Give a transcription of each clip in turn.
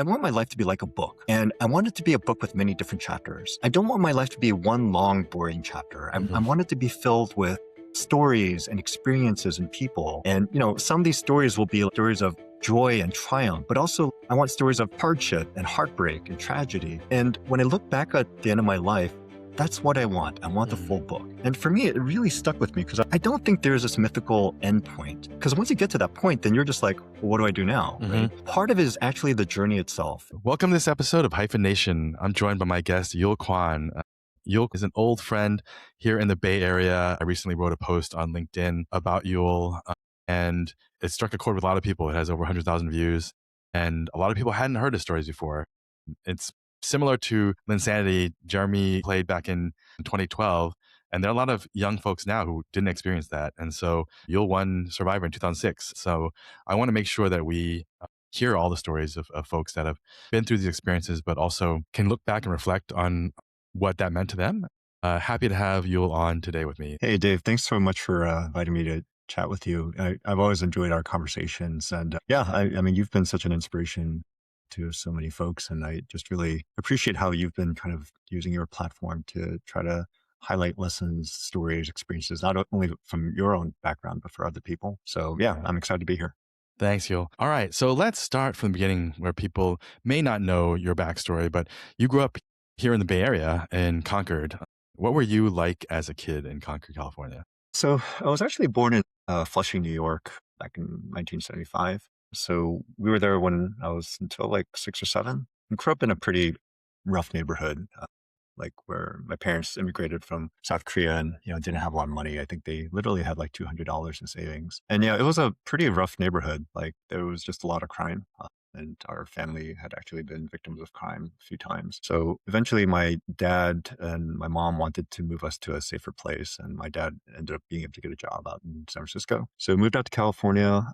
I want my life to be like a book, and I want it to be a book with many different chapters. I don't want my life to be one long, boring chapter. I Mhm. want it to be filled with stories and experiences and people. And, some of these stories will be stories of joy and triumph, but also I want stories of hardship and heartbreak and tragedy. And when I look back at the end of my life, that's what I want. I want the Mhm. full book. And for me, it really stuck with me because I don't think there's this mythical endpoint. Because once you get to that point, then you're just like, well, what do I do now? Right? Part of it is actually the journey itself. Welcome to this episode of Hyphen Nation. I'm joined by my guest, Yul Kwon. Yul is an old friend here in the Bay Area. I recently wrote a post on LinkedIn about Yul, and it struck a chord with a lot of people. It has over 100,000 views, and a lot of people hadn't heard his stories before. It's similar to Linsanity Jeremy played back in 2012, and there are a lot of young folks now who didn't experience that. And so Yul won Survivor in 2006. So I want to make sure that we hear all the stories of folks that have been through these experiences, but also can look back and reflect on what that meant to them. Happy to have Yul on today with me. Hey, Dave, thanks so much for inviting me to chat with you. I've always enjoyed our conversations. And yeah, I mean, you've been such an inspiration to so many folks. And I just really appreciate how you've been kind of using your platform to try to highlight lessons, stories, experiences, not only from your own background, but for other people. So yeah, I'm excited to be here. Thanks, Yul. All right, so let's start from the beginning where people may not know your backstory, but you grew up here in the Bay Area in Concord. What were you like as a kid in Concord, California? So I was actually born in Flushing, New York back in 1975. So we were there when I was until like 6 or 7. I grew up in a pretty rough neighborhood, like where my parents immigrated from South Korea and, didn't have a lot of money. I think they literally had like $200 in savings. And yeah, it was a pretty rough neighborhood. Like there was just a lot of crime. And our family had actually been victims of crime a few times. So eventually my dad and my mom wanted to move us to a safer place. And my dad ended up being able to get a job out in San Francisco. So we moved out to California.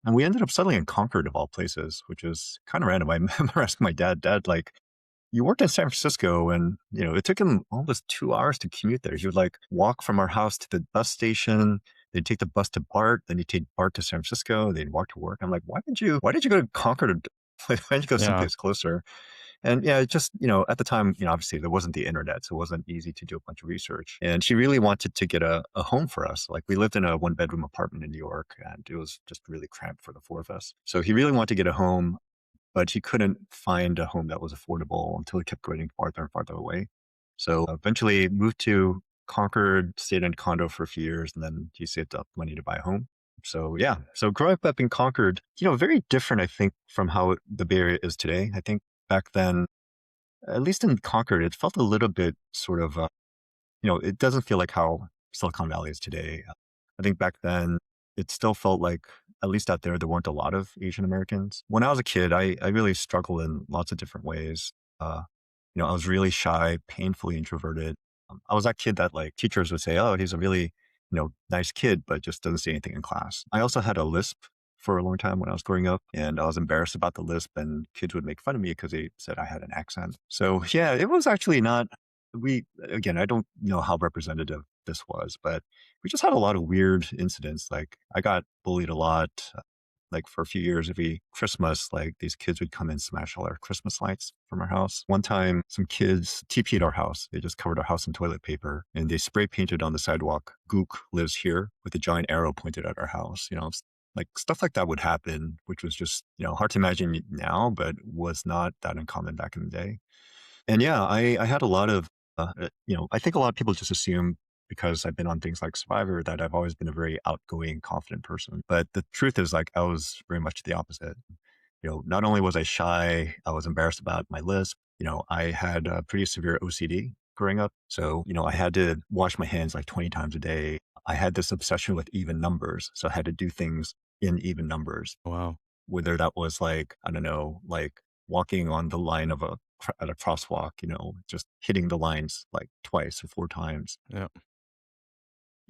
And we ended up settling in Concord of all places, which is kind of random. I remember asking my dad, like, you worked in San Francisco and, it took him almost 2 hours to commute there. He would like walk from our house to the bus station. They'd take the bus to BART, then you take BART to San Francisco. They'd walk to work. I'm like, why did you go to Concord? Why didn't you go Yeah. someplace closer? And yeah, it just, at the time, obviously there wasn't the internet, so it wasn't easy to do a bunch of research. And she really wanted to get a home for us. Like we lived in a 1-bedroom apartment in New York and it was just really cramped for the four of us. So he really wanted to get a home, but he couldn't find a home that was affordable until he kept going farther and farther away. So eventually moved to Concord, stayed in a condo for a few years, and then he saved up money to buy a home. So yeah, so growing up in Concord, very different, I think, from how the Bay Area is today. I think back then, at least in Concord, it felt a little bit sort of, it doesn't feel like how Silicon Valley is today. I think back then, it still felt like, at least out there, there weren't a lot of Asian Americans. When I was a kid, I really struggled in lots of different ways. Uh, I was really shy, painfully introverted. I was that kid that like teachers would say, oh, he's a really, nice kid, but just doesn't say anything in class. I also had a lisp for a long time when I was growing up, and I was embarrassed about the lisp, and kids would make fun of me because they said I had an accent. So yeah, it was actually not, again, I don't know how representative this was, but we just had a lot of weird incidents. Like I got bullied a lot. Like for a few years, every Christmas, like these kids would come and smash all our Christmas lights from our house. One time, some kids TP'd our house. They just covered our house in toilet paper and they spray painted on the sidewalk, "Gook lives here," with a giant arrow pointed at our house. Like stuff like that would happen, which was just, hard to imagine now, but was not that uncommon back in the day. And yeah, I had a lot of, I think a lot of people just assume because I've been on things like Survivor that I've always been a very outgoing, confident person. But the truth is like, I was very much the opposite. Not only was I shy, I was embarrassed about my lisp. I had a pretty severe OCD growing up. So, I had to wash my hands like 20 times a day. I had this obsession with even numbers. So I had to do things in even numbers, Wow. whether that was like, I don't know, like walking on the line of at a crosswalk, just hitting the lines like twice or four times. Yeah.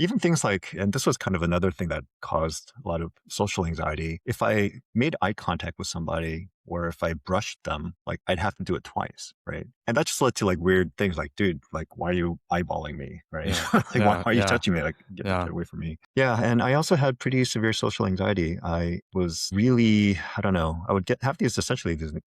even things like, and this was kind of another thing that caused a lot of social anxiety. If I made eye contact with somebody or if I brushed them, like I'd have to do it twice, right? And that just led to like weird things like, dude, like, why are you eyeballing me, right? Yeah. Like, why Yeah. are you Yeah. touching me? Like, Yeah. get away from me. Yeah. And I also had pretty severe social anxiety. I was really, I don't know, I would have these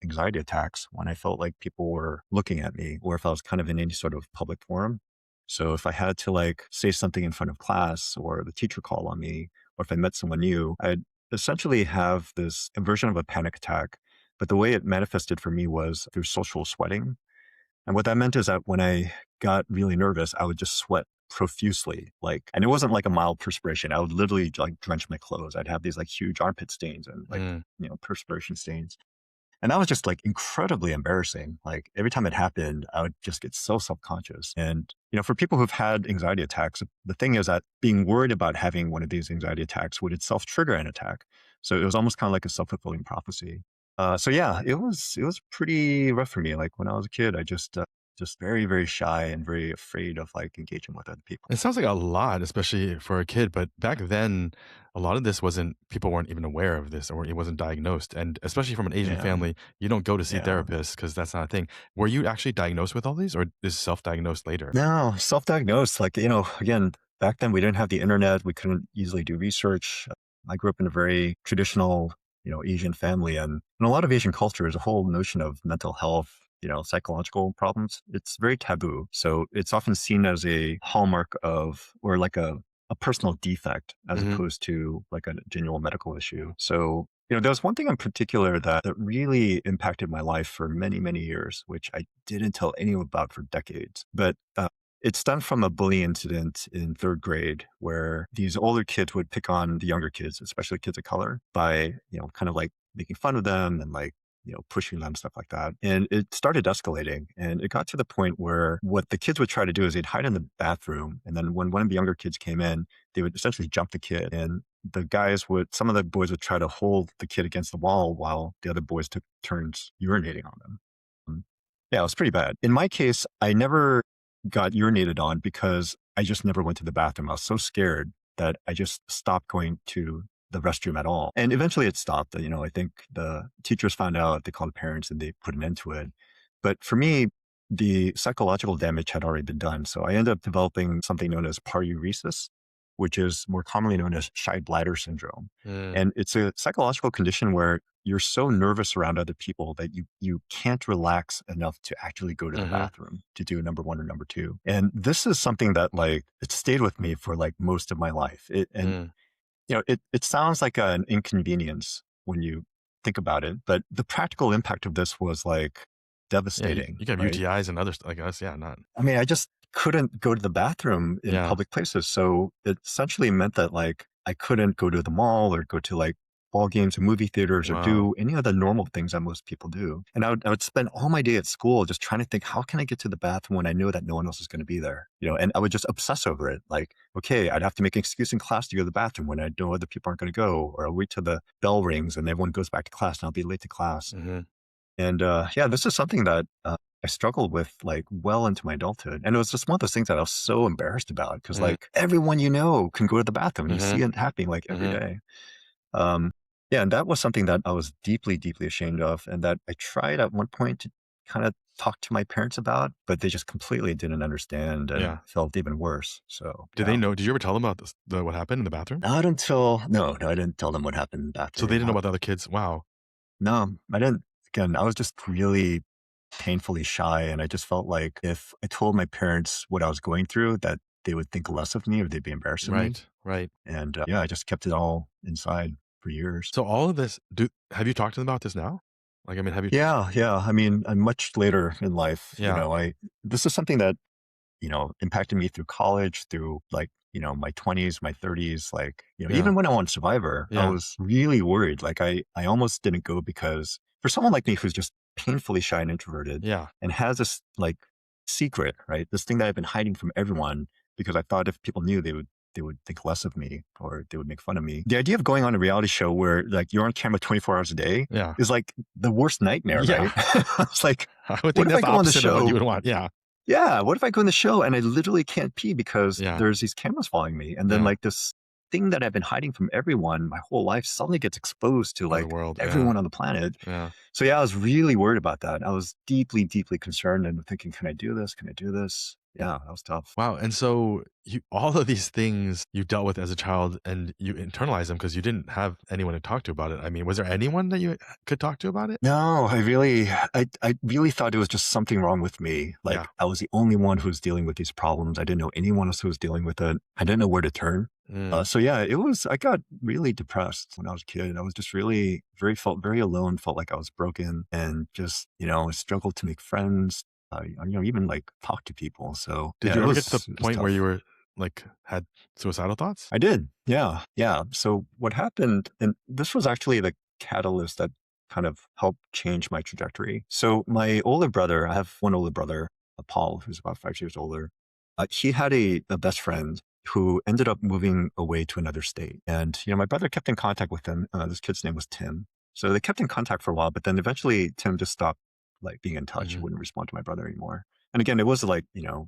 anxiety attacks when I felt like people were looking at me or if I was kind of in any sort of public forum. So if I had to like say something in front of class or the teacher called on me, or if I met someone new, I'd essentially have this version of a panic attack. But the way it manifested for me was through social sweating. And what that meant is that when I got really nervous, I would just sweat profusely. Like, and it wasn't like a mild perspiration. I would literally like drench my clothes. I'd have these like huge armpit stains and like, Mm. perspiration stains. And that was just like incredibly embarrassing. Like every time it happened, I would just get so self-conscious. And, for people who've had anxiety attacks, the thing is that being worried about having one of these anxiety attacks would itself trigger an attack. So it was almost kind of like a self-fulfilling prophecy. So yeah, it was pretty rough for me. Like when I was a kid, I just very, very shy and very afraid of like engaging with other people. It sounds like a lot, especially for a kid. But back then, a lot of this people weren't even aware of this or it wasn't diagnosed. And especially from an Asian Yeah. family, you don't go to see Yeah. therapists because that's not a thing. Were you actually diagnosed with all these or is self-diagnosed later? No, self-diagnosed. Like, again, back then we didn't have the internet. We couldn't easily do research. I grew up in a very traditional, Asian family, and in a lot of Asian cultures, a whole notion of mental health, psychological problems, it's very taboo. So it's often seen as a hallmark of, or like a personal defect as Hmm. opposed to like a genuine medical issue. So, there was one thing in particular that really impacted my life for many, many years, which I didn't tell anyone about for decades. But it stemmed from a bullying incident in third grade where these older kids would pick on the younger kids, especially kids of color, by, kind of like making fun of them and like, pushing them, stuff like that. And it started escalating. And it got to the point where what the kids would try to do is they'd hide in the bathroom. And then when one of the younger kids came in, they would essentially jump the kid. And some of the boys would try to hold the kid against the wall while the other boys took turns urinating on them. Um, Yeah, it was pretty bad. In my case, I never got urinated on because I just never went to the bathroom. I was so scared that I just stopped going to the restroom at all. And eventually it stopped. I think the teachers found out, they called the parents and they put an end to it. But for me, the psychological damage had already been done. So I ended up developing something known as paruresis, which is more commonly known as shy bladder syndrome. Mm. And it's a psychological condition where you're so nervous around other people that you can't relax enough to actually go to the Hmm. bathroom to do number one or number two. And this is something that like it stayed with me for like most of my life. Mm. It sounds like an inconvenience when you think about it, but the practical impact of this was like Yeah, devastating, you can have right? UTIs and other stuff like us. Yeah, not. I mean, I just couldn't go to the bathroom in Yeah. public places. So it essentially meant that like I couldn't go to the mall or go to like ball games or movie theaters or Wow. do any of the normal things that most people do. And I would spend all my day at school just trying to think, how can I get to the bathroom when I know that no one else is going to be there? And I would just obsess over it. Like, okay, I'd have to make an excuse in class to go to the bathroom when I know other people aren't going to go, or I'll wait till the bell rings and everyone goes back to class and I'll be late to class. Hmm. And yeah, this is something that I struggled with like well into my adulthood. And it was just one of those things that I was so embarrassed about because Hmm. like everyone can go to the bathroom and you Hmm. see it happening like every Hmm. day. Um, yeah, and that was something that I was deeply, deeply ashamed of and that I tried at one point to kind of talk to my parents about, but they just completely didn't understand and Yeah. felt even worse. So Did they yeah. know? Did you ever tell them about what happened in the bathroom? Not until, no, I didn't tell them what happened in the So they bathroom. didn't know about the other kids. Wow. No, I didn't. Again, I was just really painfully shy. And I just felt like if I told my parents what I was going through, that they would think less of me or they'd be embarrassed of me. Right. Right. And yeah, I just kept it all inside for years. So all of this, have you talked to them about this now? Like, I mean, have you? Yeah, yeah. I mean, much later in life, Yeah. this is something that, impacted me through college, through like, my 20s, my 30s. Like, Yeah. even when I won Survivor, I Yeah. was really worried. Like I almost didn't go because for someone like me who's just painfully shy and introverted Yeah. and has this like secret, right? This thing that I've been hiding from everyone because I thought if people knew they would think less of me or they would make fun of me. The idea of going on a reality show where like you're on camera 24 hours a day Yeah. is like the worst nightmare, Yeah. right? It's like, I would what think if I that's the go on the opposite of what you show? would want. Yeah. yeah, what if I go in the show and I literally can't pee because Yeah. there's these cameras following me? And then Yeah. like this thing that I've been hiding from everyone my whole life suddenly gets exposed to To the like world. Yeah. everyone on the planet. Yeah. So yeah, I was really worried about that. I was deeply, deeply concerned and thinking, can I do this? Can I do this? Yeah, that was tough. Wow. And so you all of these things you dealt with as a child and you internalized them because you didn't have anyone to talk to about it. I mean, was there anyone that you could talk to about it? No, I really thought it was just something wrong with me. Yeah. Like I was the only one who was dealing with these problems. I didn't know anyone else who was dealing with it. I didn't know where to turn. Mm. So yeah, I got really depressed when I was a kid. I was just really felt very alone, felt like I was broken and just, struggled to make friends, even like talk to people. So Did yeah, you ever get to the it was point where you tough. were like had suicidal thoughts? I did. Yeah. Yeah. So what happened, and this was actually the catalyst that kind of helped change my trajectory. So my older brother, I have one older brother, Paul, who's about 5 years older. He had a best friend who ended up moving away to another state. And, my brother kept in contact with him. This kid's name was Tim. So they kept in contact for a while, but then eventually Tim just stopped like being in touch. He Hmm. wouldn't respond to my brother anymore. And again, it was like,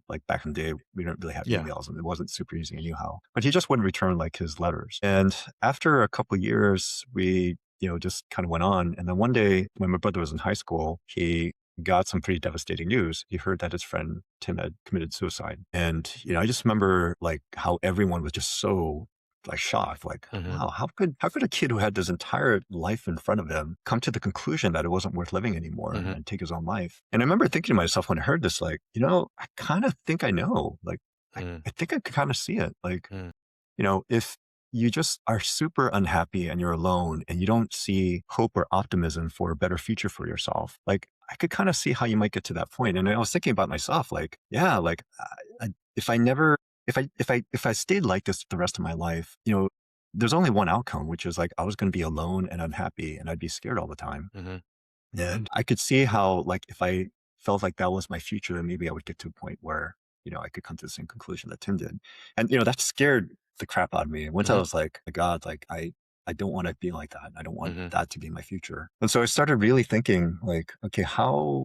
like back in the day, we didn't really have Yeah. emails and it wasn't super easy anyhow, but he just wouldn't return like his letters. And after a couple of years, we, just kind of went on. And then one day when my brother was in high school, he got some pretty devastating news. He heard that his friend Tim had committed suicide. And, I just remember like how everyone was just so like shocked, like, Hmm. wow, how could a kid who had this entire life in front of him come to the conclusion that it wasn't worth living anymore Hmm. and take his own life? And I remember thinking to myself when I heard this, like, I kind of think I know. Like, Mm. I think I could kind of see it. Like, Mm. if you just are super unhappy and you're alone and you don't see hope or optimism for a better future for yourself, like I could kind of see how you might get to that point. And I was thinking about myself, like, yeah, like if I never, if I stayed like this the rest of my life, there's only one outcome, which is like I was going to be alone and unhappy and I'd be scared all the time. Mhm. And I could see how, like, if I felt like that was my future, then maybe I would get to a point where, I could come to the same conclusion that Tim did. And, that scared the crap out of me. And once I Mhm. was like, "My God, like, I don't want to be like that. I don't want Mhm. that to be my future." And so I started really thinking like, okay, how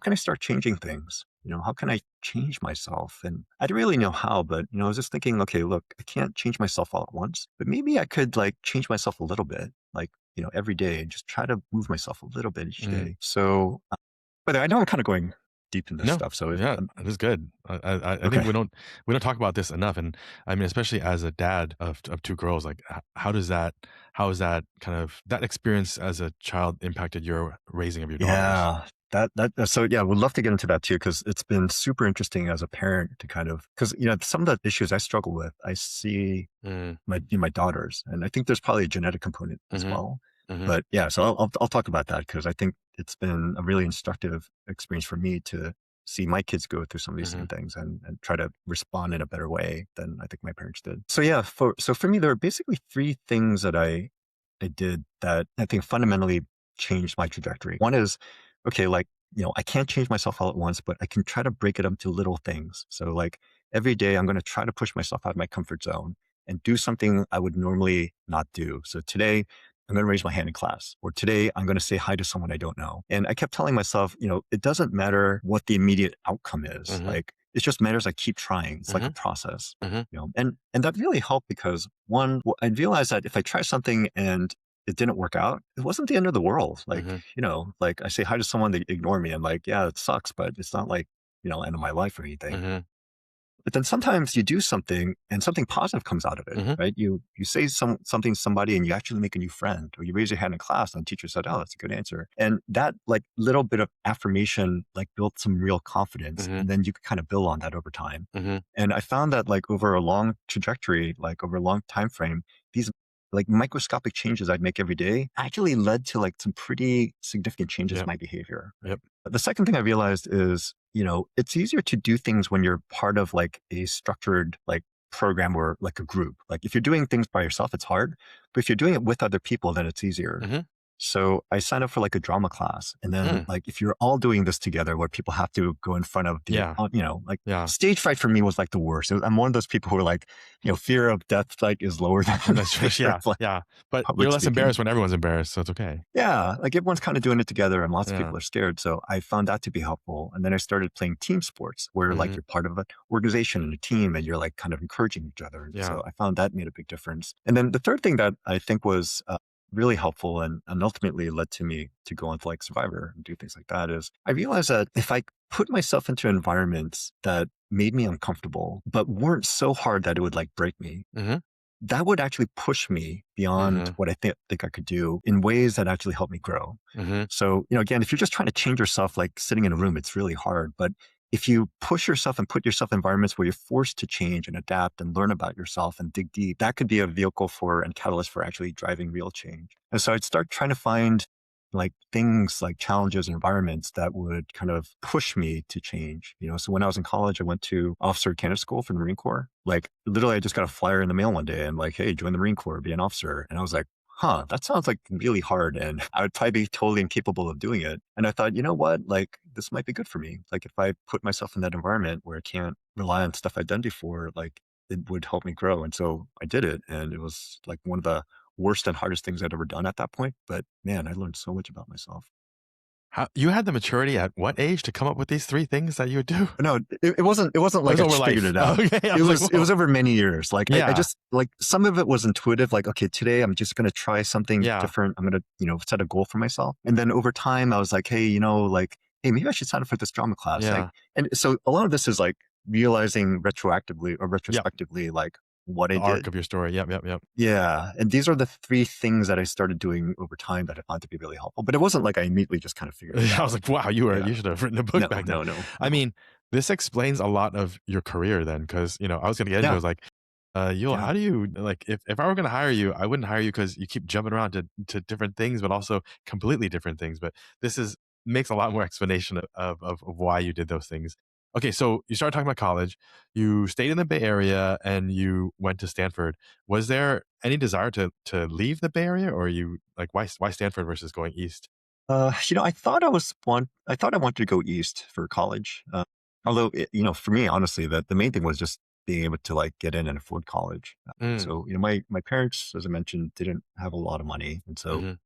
can I start changing things? How can I change myself? And I didn't really know how, but, I was just thinking, okay, look, I can't change myself all at once, but maybe I could like change myself a little bit. Like, every day and just try to move myself a little bit each Mm. day. So, but I know I'm kind of going deep in this No. stuff. So Yeah, it is good. I think okay. we don't talk about this enough, and I mean, especially as a dad of 2 girls, like, how does that how is that kind of that experience as a child impacted your raising of your daughters? Yeah. So yeah, we'd love to get into that too, because it's been super interesting as a parent to kind of, because, some of the issues I struggle with, I see Mm. my daughters, and I think there's probably a genetic component as Mhm. well. Mhm. But yeah, so I'll talk about that because I think it's been a really instructive experience for me to see my kids go through some of these same Mhm. things and try to respond in a better way than I think my parents did. So yeah, for me, there are basically three things that I did that I think fundamentally changed my trajectory. One is, okay, like, I can't change myself all at once, but I can try to break it up to little things. So like every day I'm going to try to push myself out of my comfort zone and do something I would normally not do. So today I'm going to raise my hand in class, or today I'm going to say hi to someone I don't know. And I kept telling myself, it doesn't matter what the immediate outcome is. Mhm. Like it just matters I keep trying. It's like a Mhm. process. Mhm. And that really helped because one, I realized that if I try something and it didn't work out, it wasn't the end of the world. Like, Mhm. like I say hi to someone, they ignore me. I'm like, yeah, it sucks, but it's not like, end of my life or anything. Mhm. But then sometimes you do something and something positive comes out of it, Mhm. right? You say something to somebody and you actually make a new friend, or you raise your hand in class and the teacher said, "Oh, that's a good answer." And that like little bit of affirmation like built some real confidence. Mhm. And then you could kind of build on that over time. Mhm. And I found that like over a long trajectory, like over a long time frame, these like microscopic changes I'd make every day actually led to like some pretty significant changes in Yep. my behavior. Right? Yep. The second thing I realized is, it's easier to do things when you're part of like a structured like program or like a group. Like if you're doing things by yourself, it's hard. But if you're doing it with other people, then it's easier. Mhm. So I signed up for like a drama class. And then Mm. like if you're all doing this together where people have to go in front of the, Yeah. like Yeah. stage fright for me was like the worst. I'm one of those people who are like, fear of death like is lower than That's fear yeah. of like Yeah. But you're public less speaking. embarrassed when everyone's embarrassed, so it's okay. Yeah, like everyone's kind of doing it together and lots of Yeah. people are scared. So I found that to be helpful. And then I started playing team sports where like Mhm. you're part of an organization and a team and you're like kind of encouraging each other. Yeah. So I found that made a big difference. And then the third thing that I think was really helpful and ultimately led to me to go on to like Survivor and do things like that is I realized that if I put myself into environments that made me uncomfortable, but weren't so hard that it would like break me, Mhm. that would actually push me beyond Mhm. what I think I could do in ways that actually help me grow. Mhm. So, again, if you're just trying to change yourself, like sitting in a room, it's really hard. But if you push yourself and put yourself in environments where you're forced to change and adapt and learn about yourself and dig deep, that could be a vehicle for and catalyst for actually driving real change. And so I'd start trying to find like things like challenges and environments that would kind of push me to change. So when I was in college, I went to officer candidate school for the Marine Corps. Like literally I just got a flyer in the mail one day and like, hey, join the Marine Corps, be an officer. And I was like, huh, that sounds like really hard. And I would probably be totally incapable of doing it. And I thought, you know what? Like this might be good for me. Like if I put myself in that environment where I can't rely on stuff I've done before, like it would help me grow. And so I did it. And it was like one of the worst and hardest things I'd ever done at that point. But man, I learned so much about myself. How you had the maturity at what age to come up with these 3 things that you would do? No, it wasn't It like was I over just figured life. it Oh, out. okay. I It was like, was it "Whoa." was over many years. Like I Yeah. just like some of it was intuitive, like, okay, today I'm just gonna try something Yeah. different. I'm gonna, set a goal for myself. And then over time I was like, hey, like, hey, maybe I should sign up for this drama class. Like, Yeah. and so a lot of this is like realizing Yep. retrospectively, like what I The arc did. of your story. Yep, yep, yep. Yeah. And these are the three things that I started doing over time that I found to be really helpful. But it wasn't like I immediately just kind of figured it I was out. like, "Wow, Yeah. you should have written a book No, back then." no, no, I no. mean, this explains a lot of your career then, because I was gonna get into it, I Yeah. was like, Yul, Yeah. how do you like, if I were gonna hire you, I wouldn't hire you because you keep jumping around to different things, but also completely different things, but this is makes a lot more explanation of why you did those things. Okay, so you started talking about college, you stayed in the Bay Area, and you went to Stanford. Was there any desire to leave the Bay Area, or you like, why Stanford versus going east? I thought I wanted to go east for college. Although, for me, honestly, the main thing was just being able to like get in and afford college. Mm, So, my parents, as I mentioned, didn't have a lot of money. And so mhm,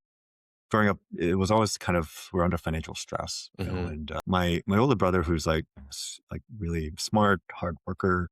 growing up, it was always kind of, we're under financial stress, mhm, and my older brother, who's like, like really smart, hard worker,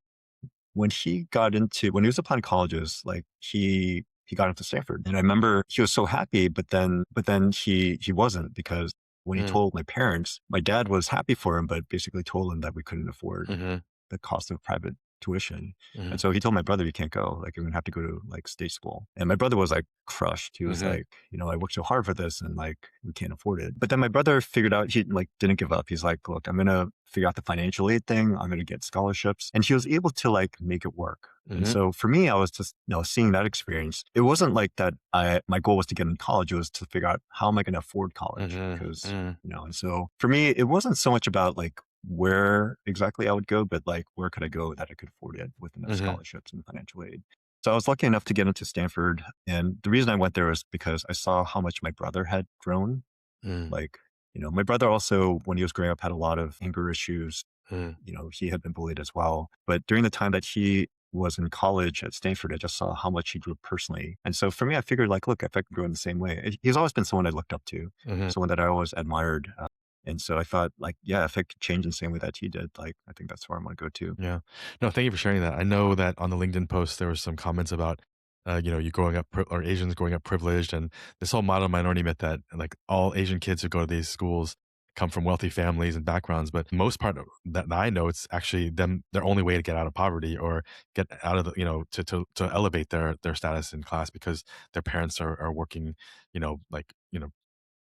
when he was applying colleges, like he got into Stanford. And I remember he was so happy, but then he wasn't because when he mm, told my parents, my dad was happy for him, but basically told him that we couldn't afford mhm, the cost of private tuition. And mhm, so he told my brother, you can't go. Like, you're going to have to go to like state school. And my brother was like crushed. He was mhm, like, I worked so hard for this and like, we can't afford it. But then my brother figured out, he like didn't give up. He's like, look, I'm going to figure out the financial aid thing. I'm going to get scholarships. And he was able to like make it work. And mhm, so for me, I was just, seeing that experience. It wasn't like that my goal was to get in college. It was to figure out how am I going to afford college? mhm, Because, mm, and so for me, it wasn't so much about like where exactly I would go, but like where could I go that I could afford it with enough mhm, scholarships and financial aid. So I was lucky enough to get into Stanford. And the reason I went there was because I saw how much my brother had grown. mm, Like, my brother also, when he was growing up, had a lot of anger issues. mm, He had been bullied as well. But during the time that he was in college at Stanford, I just saw how much he grew personally. And so for me, I figured like, look, if I can grow in the same way, he's always been someone I looked up to, mhm. someone that I always admired. And so I thought like, yeah, if I could change in the same way that he did, like, I think that's where I'm going to go to. Yeah. No, thank you for sharing that. I know that on the LinkedIn post, there was some comments about, you growing up or Asians growing up privileged, and this whole model minority myth that like all Asian kids who go to these schools come from wealthy families and backgrounds. But most part of that I know, it's actually their only way to get out of poverty or get out of the, to elevate their status in class because their parents are working, like,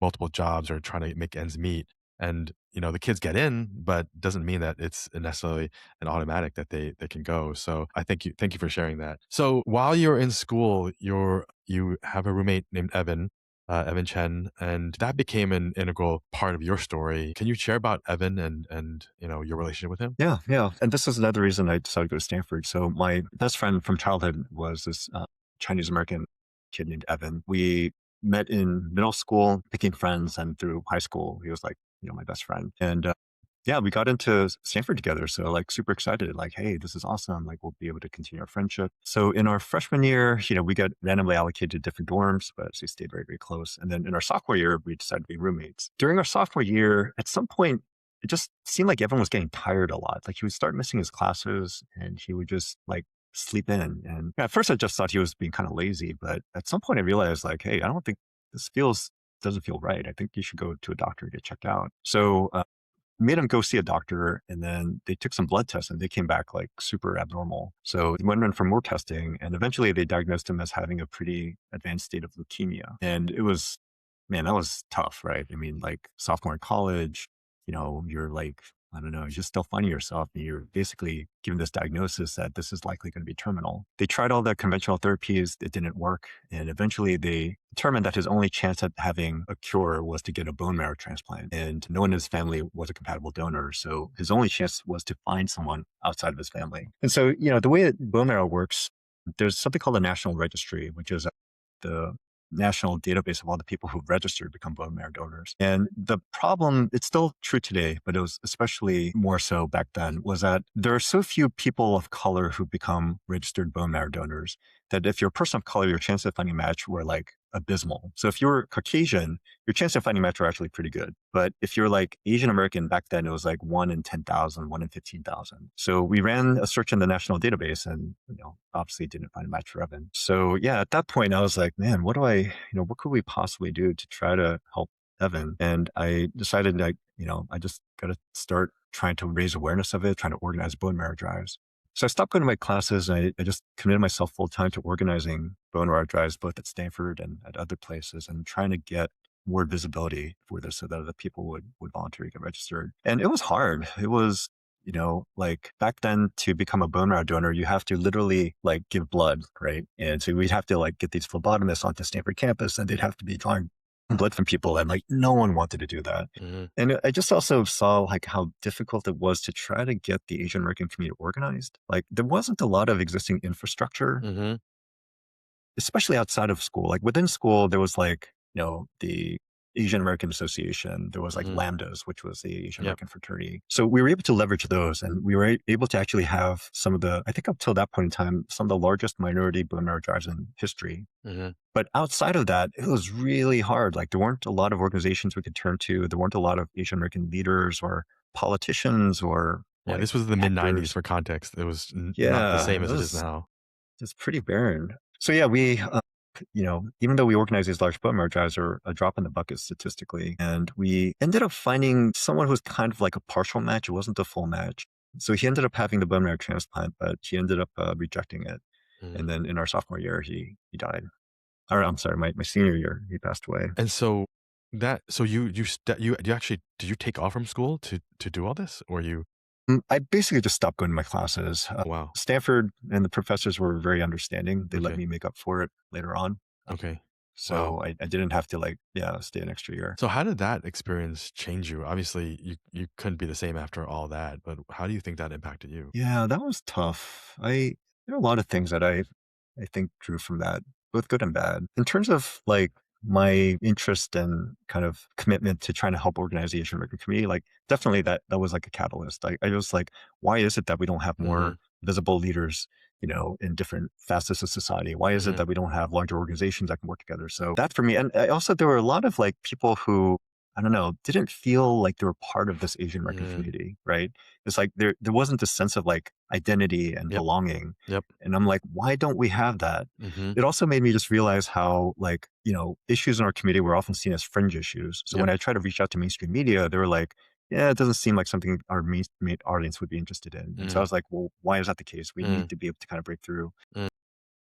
multiple jobs or trying to make ends meet. And, the kids get in, but doesn't mean that it's necessarily an automatic that they can go. So I thank you for sharing that. So while you're in school, you have a roommate named Evan, Evan Chen, and that became an integral part of your story. Can you share about Evan and your relationship with him? Yeah. Yeah. And this is another reason I decided to go to Stanford. So my best friend from childhood was this Chinese American kid named Evan. We met in middle school, picking friends, and through high school, he was like, my best friend. And yeah, we got into Stanford together. So like super excited, like, hey, this is awesome. Like we'll be able to continue our friendship. So in our freshman year, we got randomly allocated to different dorms, but we stayed very, very close. And then in our sophomore year, we decided to be roommates. During our sophomore year, at some point, it just seemed like everyone was getting tired a lot. Like he would start missing his classes and he would just like sleep in. And at first I just thought he was being kind of lazy, but at some point I realized like, hey, I don't think this doesn't feel right. I think you should go to a doctor to get checked out. So made him go see a doctor, and then they took some blood tests and they came back like super abnormal. So he went in for more testing, and eventually they diagnosed him as having a pretty advanced state of leukemia. And it was, man, that was tough, right? I mean, like sophomore in college, you're like, I don't know, you're just still finding yourself and you're basically given this diagnosis that this is likely going to be terminal. They tried all the conventional therapies, it didn't work. And eventually they determined that his only chance at having a cure was to get a bone marrow transplant. And no one in his family was a compatible donor. So his only chance was to find someone outside of his family. And so, the way that bone marrow works, there's something called the National Registry, which is the national database of all the people who've registered to become bone marrow donors. And the problem, it's still true today, but it was especially more so back then, was that there are so few people of color who become registered bone marrow donors that if you're a person of color, your chances of finding a match were like abysmal. So if you were Caucasian, your chance of finding a match were actually pretty good. But if you're like Asian American, back then it was like 1 in 10,000, 1 in 15,000. So we ran a search in the national database and, obviously didn't find a match for Evan. So yeah, at that point I was like, man, what could we possibly do to try to help Evan? And I decided like, I just got to start trying to raise awareness of it, trying to organize bone marrow drives. So I stopped going to my classes and I just committed myself full time to organizing bone marrow drives, both at Stanford and at other places, and trying to get more visibility for this so that other people would volunteer to get registered. And it was hard. It was, like back then to become a bone marrow donor, you have to literally like give blood, right? And so we'd have to like get these phlebotomists onto Stanford campus and they'd have to be drawing blood from people. And like no one wanted to do that. Mm-hmm. And I just also saw like how difficult it was to try to get the Asian American community organized. Like there wasn't a lot of existing infrastructure, Mm-hmm. especially outside of school. Like within school, there was like, the Asian American Association. There was like Mm-hmm. Lambdas, which was the Asian Yep. American fraternity. So we were able to leverage those and we were able to actually have some of the, I think up till that point in time, some of the largest minority bone marrow drives in history. Mm-hmm. But outside of that, it was really hard. Like there weren't a lot of organizations we could turn to. There weren't a lot of Asian American leaders or politicians or Yeah, like this was the mid 90s actors. for context. It was not the Yeah, same it as it is was now. just pretty barren. So yeah, we, even though we organized these large bone marrow drives are a drop in the bucket statistically, and we ended up finding someone who was kind of like a partial match. It wasn't a full match. So he ended up having the bone marrow transplant, but he ended up rejecting it. Mm-hmm. And then in our sophomore year, he died. Or I'm sorry, my senior year, he passed away. And so you actually did you take off from school to do all this, or you? I basically just stopped going to my classes. Wow. Stanford and the professors were very understanding. They let Okay. me make up for it later on. Okay. Wow. So I didn't have to like, yeah, stay an extra year. So how did that experience change you? Obviously, you couldn't be the same after all that, but how do you think that impacted you? Yeah, that was tough. There are a lot of things that I think drew from that, both good and bad. In terms of like my interest and kind of commitment to trying to help organize the Asian American community, like definitely that was like a catalyst. I was like, why is it that we don't have Mm-hmm. more visible leaders, in different facets of society? Why is it Mm-hmm. that we don't have larger organizations that can work together? So that for me, and also there were a lot of like people who, I don't know, didn't feel like they were part of this Asian American Mm-hmm. community, right? It's like there wasn't this sense of like identity and Yep. belonging. Yep. And I'm like, why don't we have that? Mm-hmm. It also made me just realize how like, issues in our community were often seen as fringe issues. So Yep. when I tried to reach out to mainstream media, they were like, yeah, it doesn't seem like something our main audience would be interested in. And so I Mm-hmm. was like, well, why is that the case? We Mm-hmm. need to be able to kind of break through.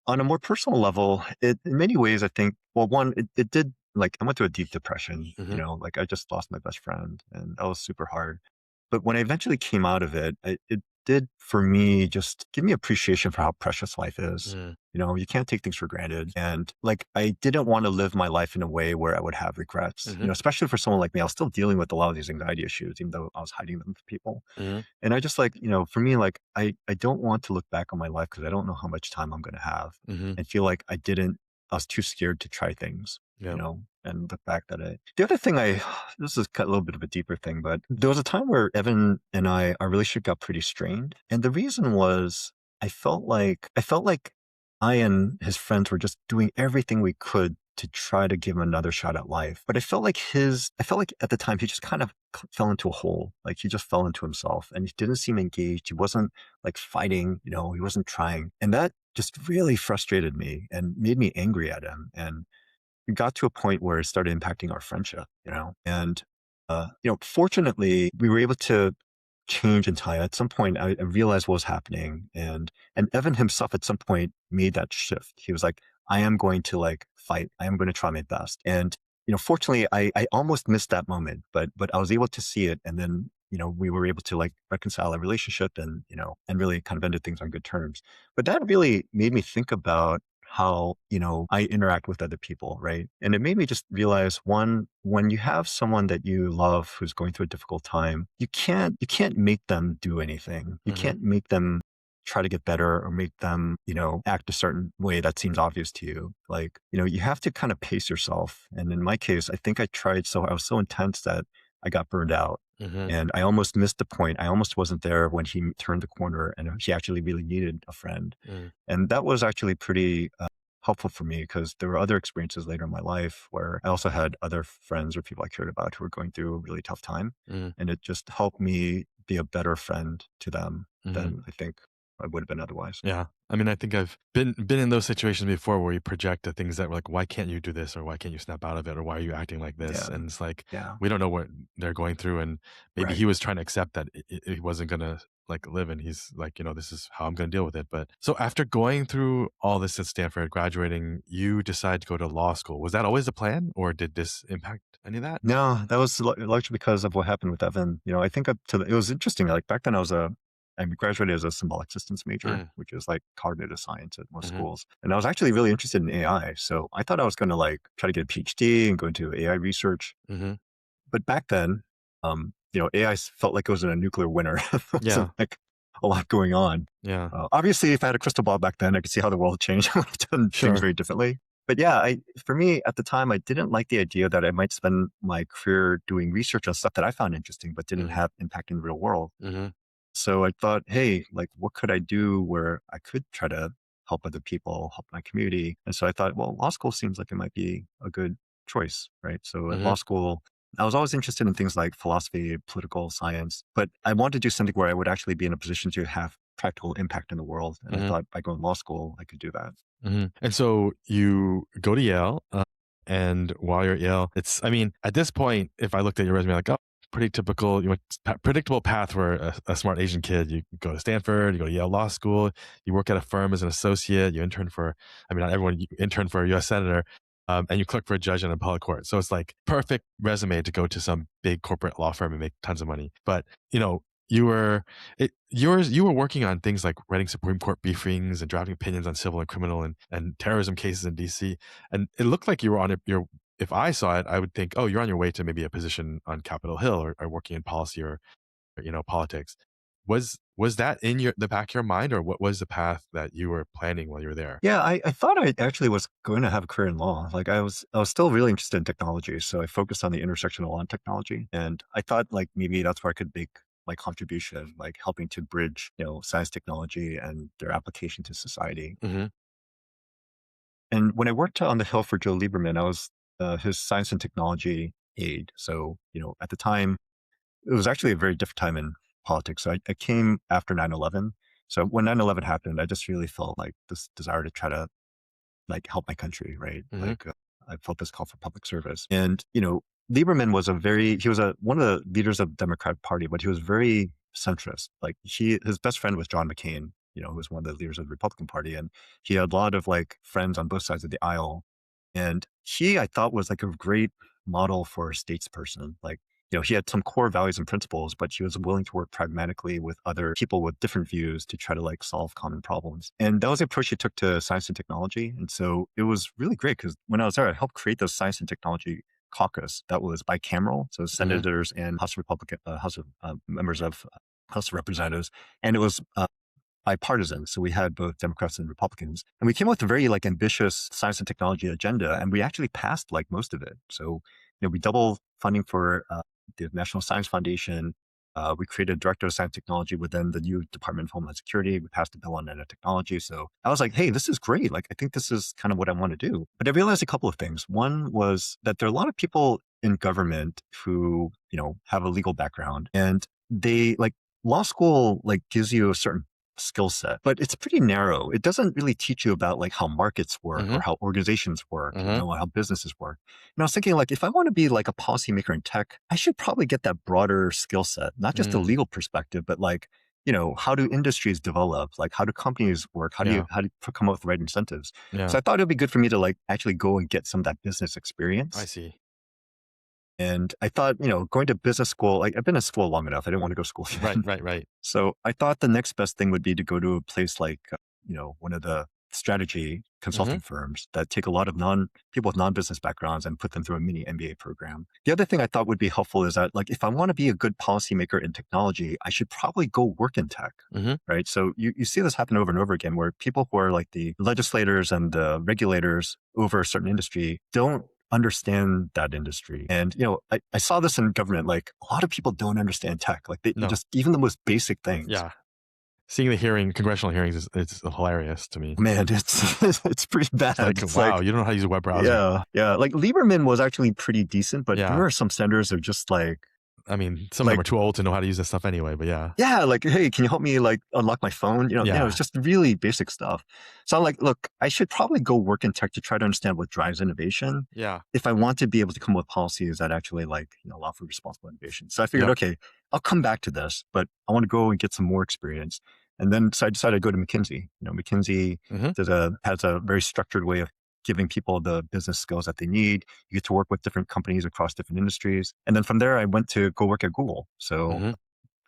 On a more personal level, in many ways, I think, well, one, it did like, I went through a deep depression, Mm-hmm. like I just lost my best friend and that was super hard. But when I eventually came out of it, it did for me just give me appreciation for how precious life is. Mm-hmm. You can't take things for granted. And like, I didn't want to live my life in a way where I would have regrets, Mm-hmm. especially for someone like me. I was still dealing with a lot of these anxiety issues, even though I was hiding them from people. Mm-hmm. And I just like, for me, like, I don't want to look back on my life because I don't know how much time I'm going to have Mm-hmm. and feel like I was too scared to try things. Yep. and the fact that the other thing this is a little bit of a deeper thing, but there was a time where Evan and our relationship got pretty strained. And the reason was I felt like I and his friends were just doing everything we could to try to give him another shot at life. But I felt like at the time he just kind of fell into a hole. Like he just fell into himself and he didn't seem engaged. He wasn't like fighting, he wasn't trying. And that just really frustrated me and made me angry at him. And it got to a point where it started impacting our friendship. And, fortunately we were able to change in time. At some point, I realized what was happening, and Evan himself at some point made that shift. He was like, "I am going to like fight. I am going to try my best." And fortunately, I almost missed that moment, but I was able to see it, and then we were able to like reconcile a relationship, and really kind of ended things on good terms. But that really made me think about how I interact with other people, right? And it made me just realize, one, when you have someone that you love who's going through a difficult time, you can't make them do anything. You Hmm. can't make them try to get better or make them act a certain way that seems obvious to you. Like you have to kind of pace yourself. And in my case, I think I was so intense that I got burned out. Hmm. And I almost missed the point. I almost wasn't there when he turned the corner and he actually really needed a friend. Mm. And that was actually pretty helpful for me because there were other experiences later in my life where I also had other friends or people I cared about who were going through a really tough time. Mm. And it just helped me be a better friend to them Hmm. than I think I would have been otherwise. Yeah. I mean, I think I've been in those situations before where you project the things that were like, why can't you do this? Or why can't you snap out of it? Or why are you acting like this? Yeah. And it's like, Yeah. we don't know what they're going through. And maybe Right. he was trying to accept that he wasn't going to like live. And he's like, this is how I'm going to deal with it. But so after going through all this at Stanford, graduating, you decide to go to law school. Was that always the plan? Or did this impact any of that? No, that was largely because of what happened with Evan. I think it was interesting. Like back then, I graduated as a symbolic systems major, Mm. which is like cognitive science at most Hmm. schools. And I was actually really interested in AI. So I thought I was going to like try to get a PhD and go into AI research. Hmm. But back then, AI felt like it was in a nuclear winter. It wasn't Yeah. like a lot going on. Yeah. Obviously, if I had a crystal ball back then, I could see how the world changed. I would have done things Sure. very differently. But yeah, for me at the time, I didn't like the idea that I might spend my career doing research on stuff that I found interesting, but didn't Mm. have impact in the real world. Hmm. So I thought, hey, like, what could I do where I could try to help other people, help my community? And so I thought, well, law school seems like it might be a good choice, right? So at law Hmm. school, I was always interested in things like philosophy, political science, but I wanted to do something where I would actually be in a position to have practical impact in the world. And I Hmm. thought by going to law school, I could do that. And so you go to Yale, and while you're at Yale, I mean, at this point, if I looked at your resume, like, oh, pretty typical, you went predictable path for a smart Asian kid. You go to Stanford, you go to Yale Law School, you work at a firm as an associate, you intern for, I mean, not everyone, you intern for a U.S. senator, and you clerk for a judge in an appellate court. So it's like perfect resume to go to some big corporate law firm and make tons of money. But you know, you were you were working on things like writing Supreme Court briefings and drafting opinions on civil and criminal and terrorism cases in DC. And it looked like you were on your if I saw it, I would think, oh, you're on your way to maybe a position on Capitol Hill or working in policy or politics. Was that in the back of your mind, or what was the path that you were planning while you were there? Yeah, I thought I actually was going to have a career in law. Like I was still really interested in technology. So I focused on the intersection of law and technology. And I thought like maybe that's where I could make my contribution, like helping to bridge, science, technology and their application to society. Hmm. And when I worked on the Hill for Joe Lieberman, I was his science and technology aide. So, at the time, it was actually a very different time in politics. So I came after 9/11. So when 9/11 happened, I just really felt like this desire to try to like help my country, right? Hmm. Like I felt this call for public service. And, Lieberman was he was one of the leaders of the Democratic Party, but he was very centrist. Like his best friend was John McCain, who was one of the leaders of the Republican Party. And he had a lot of like friends on both sides of the aisle. And he, I thought, was like a great model for a statesperson. Like, he had some core values and principles, but he was willing to work pragmatically with other people with different views to try to like solve common problems. And that was the approach he took to science and technology. And so it was really great because when I was there, I helped create the science and technology caucus that was bicameral. So Hmm. senators and House of Republican, House of members of House of Representatives. And it was bipartisan. So we had both Democrats and Republicans, and we came up with a very like ambitious science and technology agenda, and we actually passed like most of it. So, we doubled funding for the National Science Foundation. We created a director of science technology within the new Department of Homeland Security. We passed a bill on nanotechnology. So I was like, hey, this is great. Like, I think this is kind of what I want to do. But I realized a couple of things. One was that there are a lot of people in government who, have a legal background, and they like law school, like gives you a certain skill set, but it's pretty narrow. It doesn't really teach you about like how markets work Mm-hmm. or how organizations work, Mm-hmm. how businesses work. And I was thinking like, if I want to be like a policymaker in tech, I should probably get that broader skill set, not just a Mm. legal perspective, but like, how do industries develop? Like, how do companies work? Yeah. How do you come up with the right incentives? Yeah. So I thought it'd be good for me to like actually go and get some of that business I experience. see. And I thought, going to business school, like I've been in school long enough. I didn't want to go to school Right. again. Right. Right. So I thought the next best thing would be to go to a place like, one of the strategy Mm-hmm. consulting firms that take a lot of people with non-business backgrounds and put them through a mini MBA program. The other thing I thought would be helpful is that like, if I want to be a good policymaker in technology, I should probably go work in tech. Mm-hmm. Right. So you see this happen over and over again where people who are like the legislators and the regulators over a certain industry don't understand that industry. And, I saw this in government, like a lot of people don't understand tech. Like they No. just, even the most basic things. Yeah. Seeing congressional hearings is hilarious to me. Man, it's it's pretty It's bad. like, It's wow, like, you don't know how to use a web browser. yeah, yeah. Like Lieberman was actually pretty decent, but there Yeah. are some senators who are just I mean, some of them like, are too old to know how to use this stuff anyway, but yeah. yeah, like, hey, can you help me like unlock my phone? It's Yeah. just really basic stuff. So I'm like, look, I should probably go work in tech to try to understand what drives innovation Yeah. if I want to be able to come up with policies that actually like, allow for responsible innovation. So I figured, Yep. okay, I'll come back to this, but I want to go and get some more experience. And then so I decided to go to McKinsey. McKinsey Mm-hmm. has a very structured way of giving people the business skills that they need. You get to work with different companies across different industries. And then from there, I went to go work at Google. So Mm-hmm.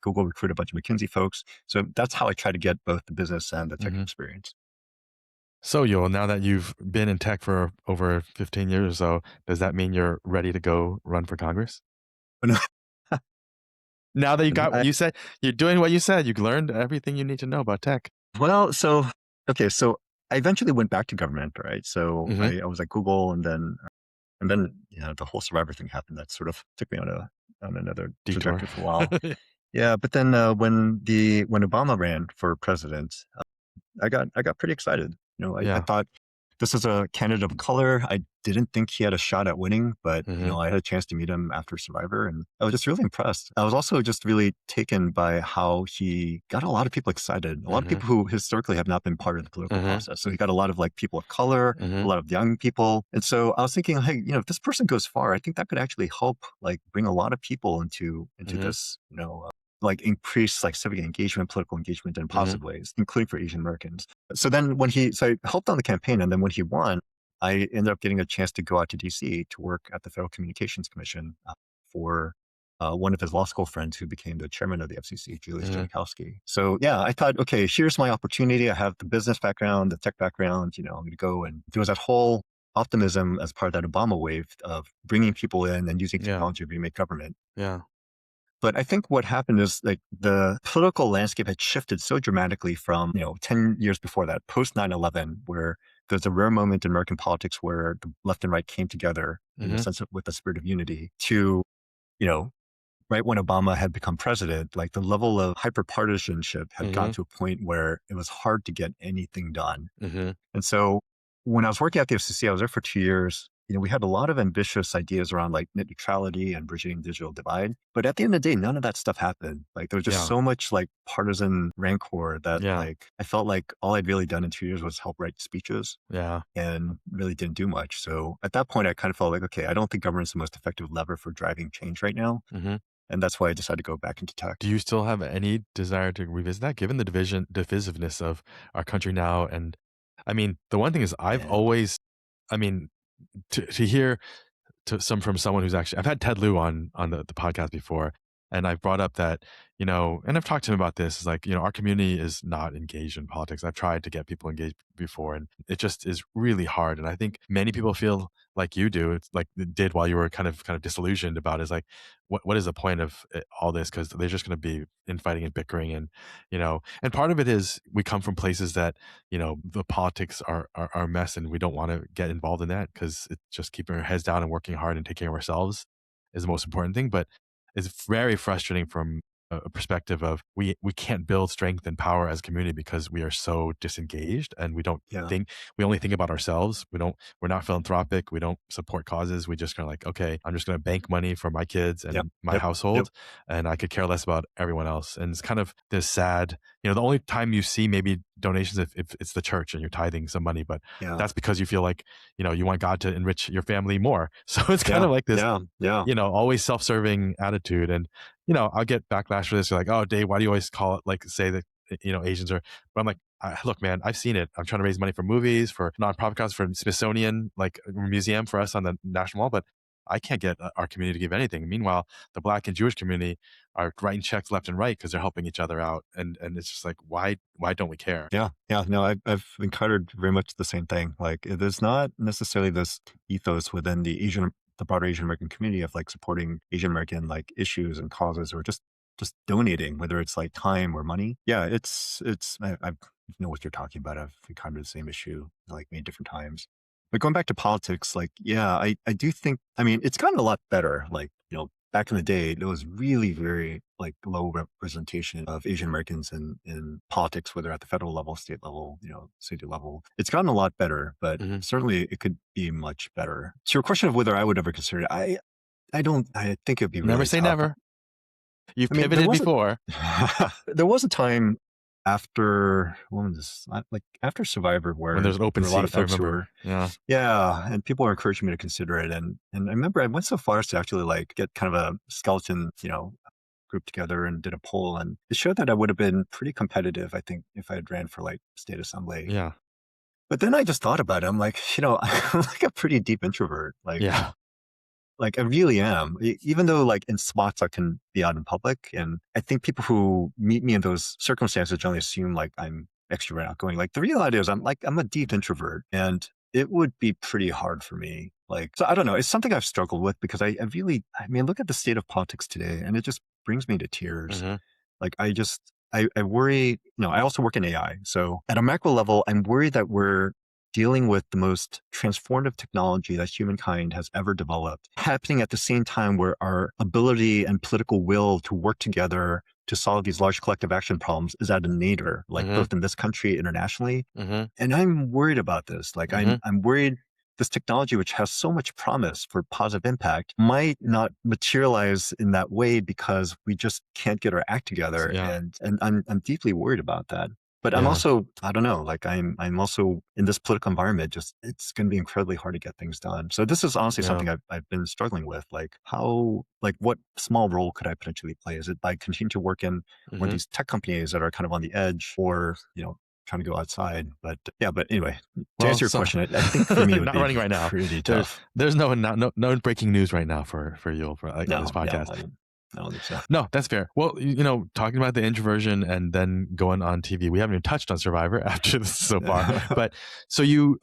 Google recruited a bunch of McKinsey folks. So that's how I try to get both the business and the tech Mm-hmm. experience. So, Yul, now that you've been in tech for over 15 years or so, does that mean you're ready to go run for Congress? Now that you said you're doing what you said, you learned everything you need to know about tech. Well, okay, so I eventually went back to government, right? So Mm-hmm. I was at Google, and then the whole Survivor thing happened. That sort of took me on another Detour. trajectory for a while. Yeah, but then when Obama ran for president, I got pretty excited. I Yeah. thought this is a candidate of color. I didn't think he had a shot at winning, but Mm-hmm. I had a chance to meet him after Survivor, and I was just really impressed. I was also just really taken by how he got a lot of people excited. A lot of Mm-hmm. people who historically have not been part of the political Mm-hmm. process. So he got a lot of like people of color, Mm-hmm. a lot of young people, and so I was thinking, hey, if this person goes far, I think that could actually help like bring a lot of people into Mm-hmm. this, like increase like civic engagement, political engagement in Mm-hmm. positive ways, including for Asian Americans. So then so I helped on the campaign, and then when he won, I ended up getting a chance to go out to DC to work at the Federal Communications Commission for one of his law school friends who became the chairman of the FCC, Julius Mm-hmm. Genachowski. So yeah, I thought, okay, here's my opportunity. I have the business background, the tech background, I'm going to go. And there was that whole optimism as part of that Obama wave of bringing people in and using Yeah. technology to remake government. Yeah. But I think what happened is like the political landscape had shifted so dramatically from, 10 years before that, post 9/11, where there's a rare moment in American politics where the left and right came together in a Mm-hmm. sense of with the spirit of unity to, you know, right when Obama had become president, like the level of hyperpartisanship had Mm-hmm. gotten to a point where it was hard to get anything done. Mm-hmm. And so when I was working at the FCC, I was there for 2 years. We had a lot of ambitious ideas around like net neutrality and bridging digital divide. But at the end of the day, none of that stuff happened. Like there was just Yeah. so much like partisan rancor that Yeah. like I felt like all I'd really done in 2 years was help write speeches Yeah. and really didn't do much. So at that point, I kind of felt like, okay, I don't think government's the most effective lever for driving change right now. Mm-hmm. And that's why I decided to go back into tech. Do you still have any desire to revisit that, given the divisiveness of our country now? And I mean, the one thing is, I've And always, I mean, to hear from someone who's actually, I've had Ted Lieu on the podcast before, And I brought up that, and I've talked to him about this, is like, our community is not engaged in politics. I've tried to get people engaged before, and it just is really hard. And I think many people feel like you do. It's like did while you were kind of disillusioned about it, is like, what is the point of all this? Because they're just going to be infighting and bickering, and and part of it is we come from places that the politics are a mess, and we don't want to get involved in that because it's just keeping our heads down and working hard and taking care of ourselves is the most important thing. But it's very frustrating from a perspective of we can't build strength and power as a community because we are so disengaged, and we don't Yeah. think we only think about ourselves. We're not philanthropic. We don't support causes. We just kind of like, okay, I'm just going to bank money for my kids Yep. and my Yep. Yep. household, and I could care less about everyone else. And it's kind of this sad, the only time you see maybe donations if it's the church and you're tithing some money, but Yeah. that's because you feel like, you want God to enrich your family more. So it's kind Yeah. of like this, Yeah. Yeah. always self-serving attitude. And, I'll get backlash for this. You're like, oh, Dave, why do you always call it, like, say that, Asians are, but I'm like, look, man, I've seen it. I'm trying to raise money for movies, for nonprofit causes, for Smithsonian, like museum for us on the National Mall, but I can't get our community to give anything. Meanwhile, the Black and Jewish community are writing checks left and right because they're helping each other out. And it's just like, why don't we care? Yeah. Yeah. No, I've encountered very much the same thing. Like, there's not necessarily this ethos within the broader Asian American community of like supporting Asian American like issues and causes, or just donating, whether it's like time or money. Yeah, I know what you're talking about. I've encountered the same issue like many different times. But going back to politics, like, yeah, I do think, I mean, it's gotten a lot better. Like, back in the day, there was really very like low representation of Asian Americans in politics, whether at the federal level, state level, city level. It's gotten a lot better, but Hmm. certainly it could be much better. To your question of whether I would ever consider it, I don't, I think it'd be Never really say tough. never. You've I mean, there pivoted was a before. there was a time after when was this? Like after Survivor, When where there's an open there were a lot of seat, I folks who remember. were, Yeah. yeah, and people were encouraging me to consider it, and I remember I went so far as to actually like get kind of a skeleton, group together and did a poll, and it showed that I would have been pretty competitive, I think, if I had ran for like state assembly. Yeah. But then I just thought about it. I'm like, I'm like a pretty deep introvert. Yeah. Like I really am, even though like in spots I can be out in public. And I think people who meet me in those circumstances generally assume like I'm extrovert outgoing. Like the reality is I'm a deep introvert, and it would be pretty hard for me. Like, so I don't know. It's something I've struggled with because I mean, look at the state of politics today, and it just brings me to tears. Hmm. Like I worry, I also work in AI. So at a macro level, I'm worried that we're dealing with the most transformative technology that humankind has ever developed, happening at the same time where our ability and political will to work together to solve these large collective action problems is at a nadir, like Hmm. both in this country, internationally. Hmm. And I'm worried about this. Like Hmm. I'm worried this technology, which has so much promise for positive impact, might not materialize in that way because we just can't get our act together. Yeah. And I'm deeply worried about that. But I'm Yeah. also, I don't know, like I'm also in this political environment, just it's going to be incredibly hard to get things done. So this is honestly Yeah. something I've been struggling with. Like what small role could I potentially play? Is it by continuing to work in one of Hmm. these tech companies that are kind of on the edge, or, trying to go outside? But yeah, but anyway, to Well, answer your so question, I think for me it would not be running right now. pretty There, tough. there's no breaking news right now for you for like on this No, yeah, podcast. I don't think so. No, that's fair. Well, talking about the introversion and then going on TV, we haven't even touched on Survivor after this so far. But so you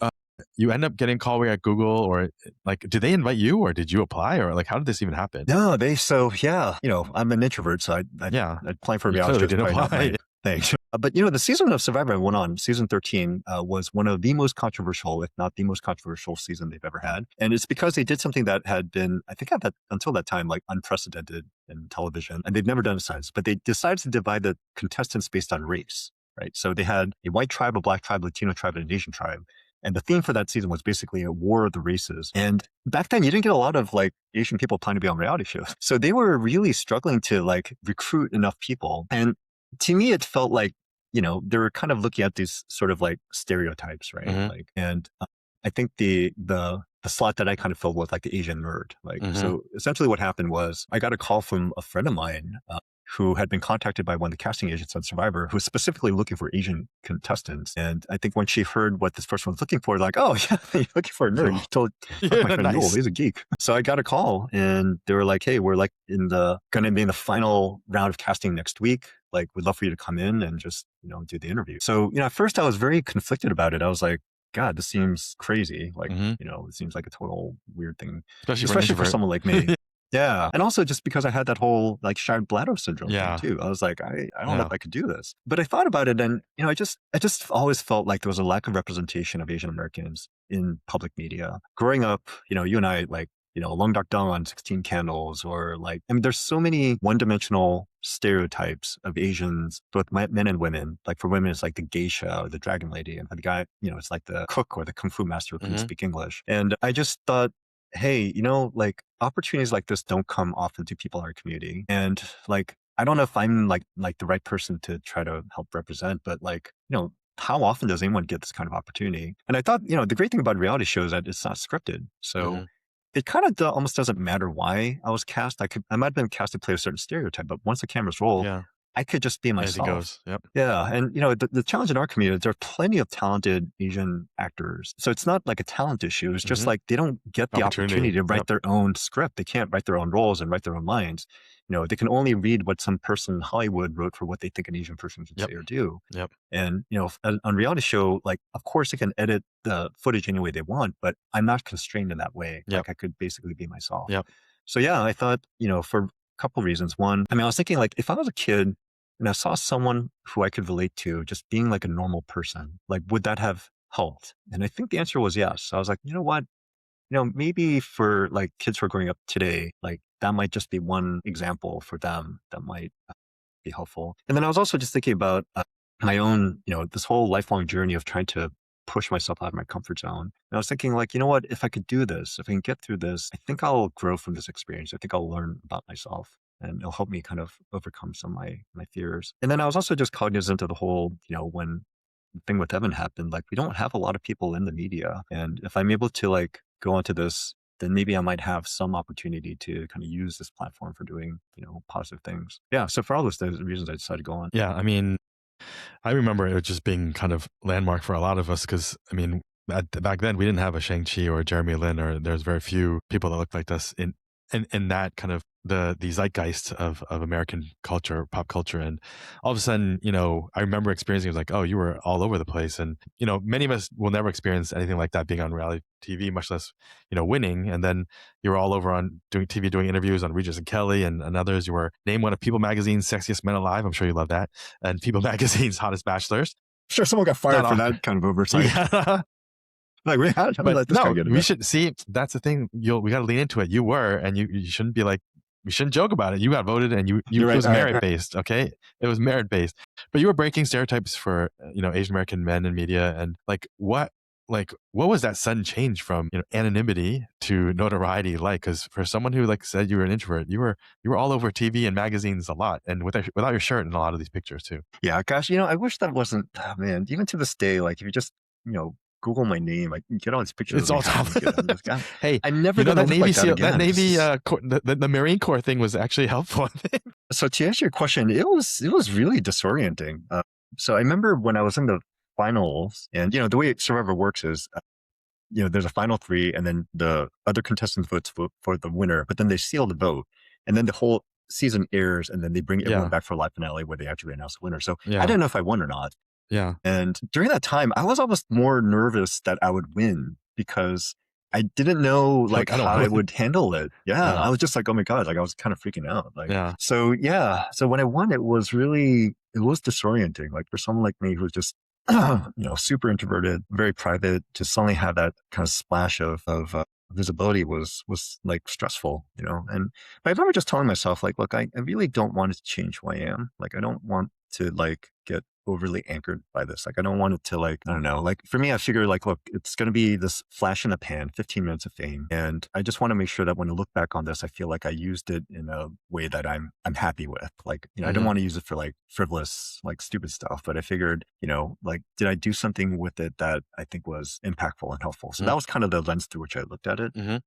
end up getting a call at Google, or like, did they invite you, or did you apply, or like, how did this even happen? No, so yeah, I'm an introvert, so Yeah, applying for you reality clearly show is didn't probably not apply. my thing. But the season of Survivor I went on, season 13, was one of the most controversial, if not the most controversial season they've ever had. And it's because they did something that had been, I think until that time, like unprecedented in television, and they've never done it since. But they decided to divide the contestants based on race, right? So they had a white tribe, a black tribe, Latino tribe, and an Asian tribe. And the theme for that season was basically a war of the races. And back then, you didn't get a lot of like Asian people applying to be on reality shows. So they were really struggling to like recruit enough people. And to me, it felt like, they were kind of looking at these sort of like stereotypes, right? Hmm. Like, and I think the slot that I kind of filled with like the Asian nerd. Like, Hmm. so essentially what happened was I got a call from a friend of mine who had been contacted by one of the casting agents on Survivor, who was specifically looking for Asian contestants. And I think when she heard what this person was looking for, like, oh, yeah, you're looking for a nerd. You told my Yeah, friend Yul, nice. he's a geek. So I got a call and they were like, hey, we're like going to be in the final round of casting next week. Like, we'd love for you to come in and just, do the interview. So, at first I was very conflicted about it. I was like, God, this seems crazy. Like, it seems like a total weird thing, Especially for someone like me. Yeah. And also just because I had that whole like shattered bladder syndrome thing Yeah. too. I was like, I don't know Yeah. if I could do this. But I thought about it and, I just always felt like there was a lack of representation of Asian Americans in public media. Growing up, you and I like, Long Dark Dawn, 16 Candles, or like, there's so many one-dimensional stereotypes of Asians, both men and women. Like for women, it's like the geisha or the dragon lady. And for the guy, it's like the cook or the kung fu master who can speak English. And I just thought, hey, like opportunities like this don't come often to people in our community. And like, I don't know if I'm like the right person to try to help represent, but like, how often does anyone get this kind of opportunity? And I thought, the great thing about reality shows is that it's not scripted. So it kind of almost doesn't matter why I was cast. I might have been cast to play a certain stereotype, but once the cameras roll, Yeah. I could just be As he myself. goes. Yep. Yeah. And, the challenge in our community, there are plenty of talented Asian actors. So it's not like a talent issue. It's just like they don't get the opportunity to write their own script. They can't write their own roles and write their own lines. They can only read what some person in Hollywood wrote for what they think an Asian person should say or do. Yep. And, on reality show, like, of course they can edit the footage any way they want, but I'm not constrained in that way. Like I could basically be myself. Yep. So yeah, I thought, for a couple of reasons. One, I was thinking like, if I was a kid and I saw someone who I could relate to just being like a normal person, like, would that have helped? And I think the answer was yes. I was like, you know what? Maybe for like kids who are growing up today, like that might just be one example for them that might be helpful. And then I was also just thinking about my own, this whole lifelong journey of trying to push myself out of my comfort zone. And I was thinking like, you know what, if I could do this, if I can get through this, I think I'll grow from this experience. I think I'll learn about myself and it'll help me kind of overcome some of my fears. And then I was also just cognizant of the whole, when the thing with Evan happened, like we don't have a lot of people in the media. And if I'm able to like go onto this, then maybe I might have some opportunity to kind of use this platform for doing, positive things. Yeah. So for all those reasons, I decided to go on. Yeah. I mean, I remember it just being kind of landmark for a lot of us because, back then we didn't have a Shang-Chi or a Jeremy Lin, or there's very few people that looked like us in that kind of the zeitgeist of American culture, pop culture. And all of a sudden, I remember experiencing it was like, oh, you were all over the place. And, many of us will never experience anything like that being on reality TV, much less, winning. And then you were all over on doing TV, doing interviews on Regis and Kelly and others. You were named one of People Magazine's sexiest men alive. I'm sure you love that. And People Magazine's hottest bachelors. Sure, someone got fired for that kind of oversight. Yeah. Like, how did let this guy get it? We should see. That's the thing. We got to lean into it. You were, and you shouldn't be like, we shouldn't joke about it. You got voted, and it was merit based. Okay, it was merit based. But you were breaking stereotypes for Asian American men in media, and what was that sudden change from anonymity to notoriety like? Because for someone who said you were an introvert, you were all over TV and magazines a lot, and without your shirt in a lot of these pictures too. Yeah, gosh, I wish that wasn't. Oh, man, even to this day, like if you just Google my name, I can get all these pictures. It's all top. Hey, I never done that Navy like SEAL, that Navy, the Marine Corps thing was actually helpful. So to answer your question, it was really disorienting. So I remember when I was in the finals, and the way Survivor works is, there's a final three, and then the other contestants vote for the winner, but then they seal the vote, and then the whole season airs, and then they bring everyone back for a live finale where they actually announce the winner. So I didn't know if I won or not. Yeah. And during that time, I was almost more nervous that I would win because I didn't know how I would handle it. Yeah. I was just like, oh my God, I was kind of freaking out. So when I won, it was disorienting. Like for someone like me who's just, super introverted, very private, to suddenly have that kind of splash of visibility was like stressful, and but I remember just telling myself like, look, I really don't want it to change who I am. Like, I don't want to get overly anchored by this. Like, I don't want it to I don't know, for me, I figure look, it's going to be this flash in the pan, 15 minutes of fame. And I just want to make sure that when I look back on this, I feel like I used it in a way that I'm happy with. I don't want to use it for frivolous, stupid stuff, but I figured, did I do something with it that I think was impactful and helpful? So that was kind of the lens through which I looked at it.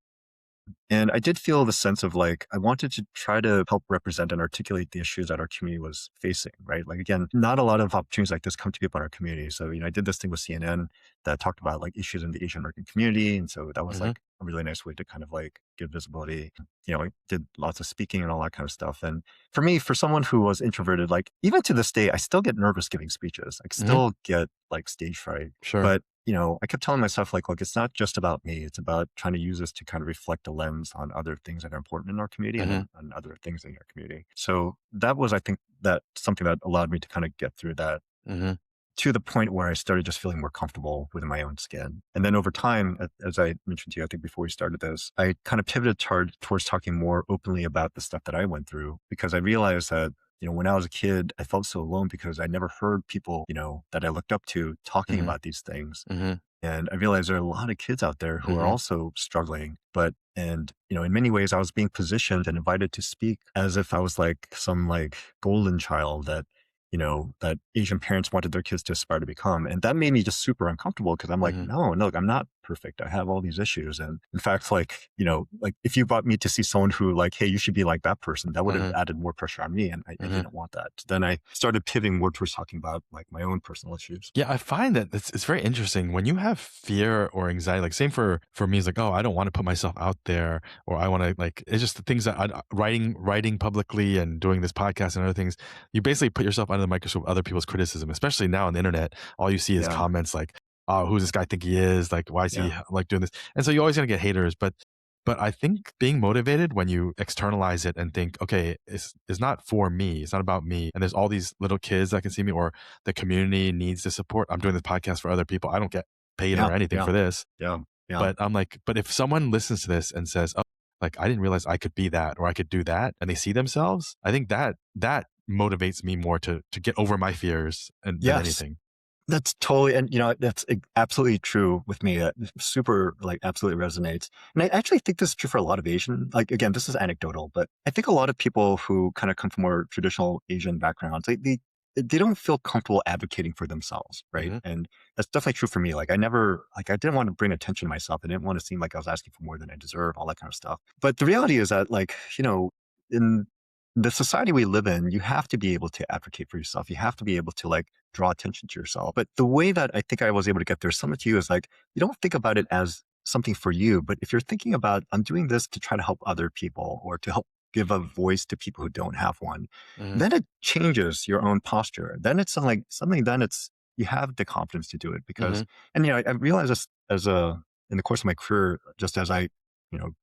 And I did feel the sense of like, I wanted to try to help represent and articulate the issues that our community was facing, right? Like, again, not a lot of opportunities like this come to people in our community. So, I did this thing with CNN that talked about like issues in the Asian American community. And so that was Mhm. like a really nice way to kind of like give visibility. I did lots of speaking and all that kind of stuff. And for me, for someone who was introverted, like even to this day, I still get nervous giving speeches. I Mhm. still get like stage fright. Sure. But I kept telling myself, like, look, it's not just about me. It's about trying to use this to kind of reflect a lens on other things that are important in our community and Mhm. on other things in our community. So that was, I think, that something that allowed me to kind of get through that Mhm. to the point where I started just feeling more comfortable within my own skin. And then over time, as I mentioned to you, I think before we started this, I kind of pivoted towards talking more openly about the stuff that I went through because I realized that when I was a kid, I felt so alone because I never heard people, that I looked up to talking Mhm. about these things. Mhm. And I realized there are a lot of kids out there who are Mhm. also struggling, in many ways I was being positioned and invited to speak as if I was like some like golden child that Asian parents wanted their kids to aspire to become. And that made me just super uncomfortable because I'm like, Mhm. no, look, I'm not perfect. I have all these issues. And in fact, like if you brought me to see someone who like, hey, you should be like that person, that would have Mhm. added more pressure on me. And I Mhm. didn't want that. Then I started pivoting more towards talking about like my own personal issues. Yeah, I find that it's very interesting when you have fear or anxiety. Like, same for me, it's like, oh, I don't want to put myself out there, or I want to like. It's just the things that writing publicly and doing this podcast and other things. You basically put yourself under the microscope of other people's criticism, especially now on the internet. All you see is Yeah. comments like, "Oh, who's this guy think he is? Like, why is he Yeah. like doing this?" And so you're always gonna get haters, but I think being motivated when you externalize it and think, okay, it's not for me. It's not about me. And there's all these little kids that can see me, or the community needs the support. I'm doing this podcast for other people. I don't get paid Yeah. or anything Yeah. for this. Yeah. Yeah. But I'm like, but if someone listens to this and says, oh, like I didn't realize I could be that or I could do that, and they see themselves, I think that motivates me more to get over my fears than Yes. anything. That's totally, and that's absolutely true with me. Super, like, absolutely resonates. And I actually think this is true for a lot of Asian. Like, again, this is anecdotal, but I think a lot of people who kind of come from more traditional Asian backgrounds, they don't feel comfortable advocating for themselves, right? Hmm. And that's definitely true for me. Like, I didn't want to bring attention to myself. I didn't want to seem like I was asking for more than I deserve, all that kind of stuff. But the reality is that, like, in the society we live in, you have to be able to advocate for yourself. You have to be able to like draw attention to yourself. But the way that I think I was able to get there, similar to you, is like you don't think about it as something for you, but if you're thinking about, I'm doing this to try to help other people or to help give a voice to people who don't have one, Hmm. then it changes your own posture. Then it's like something, then it's, you have the confidence to do it Hmm. because, and I realized this in the course of my career, just as I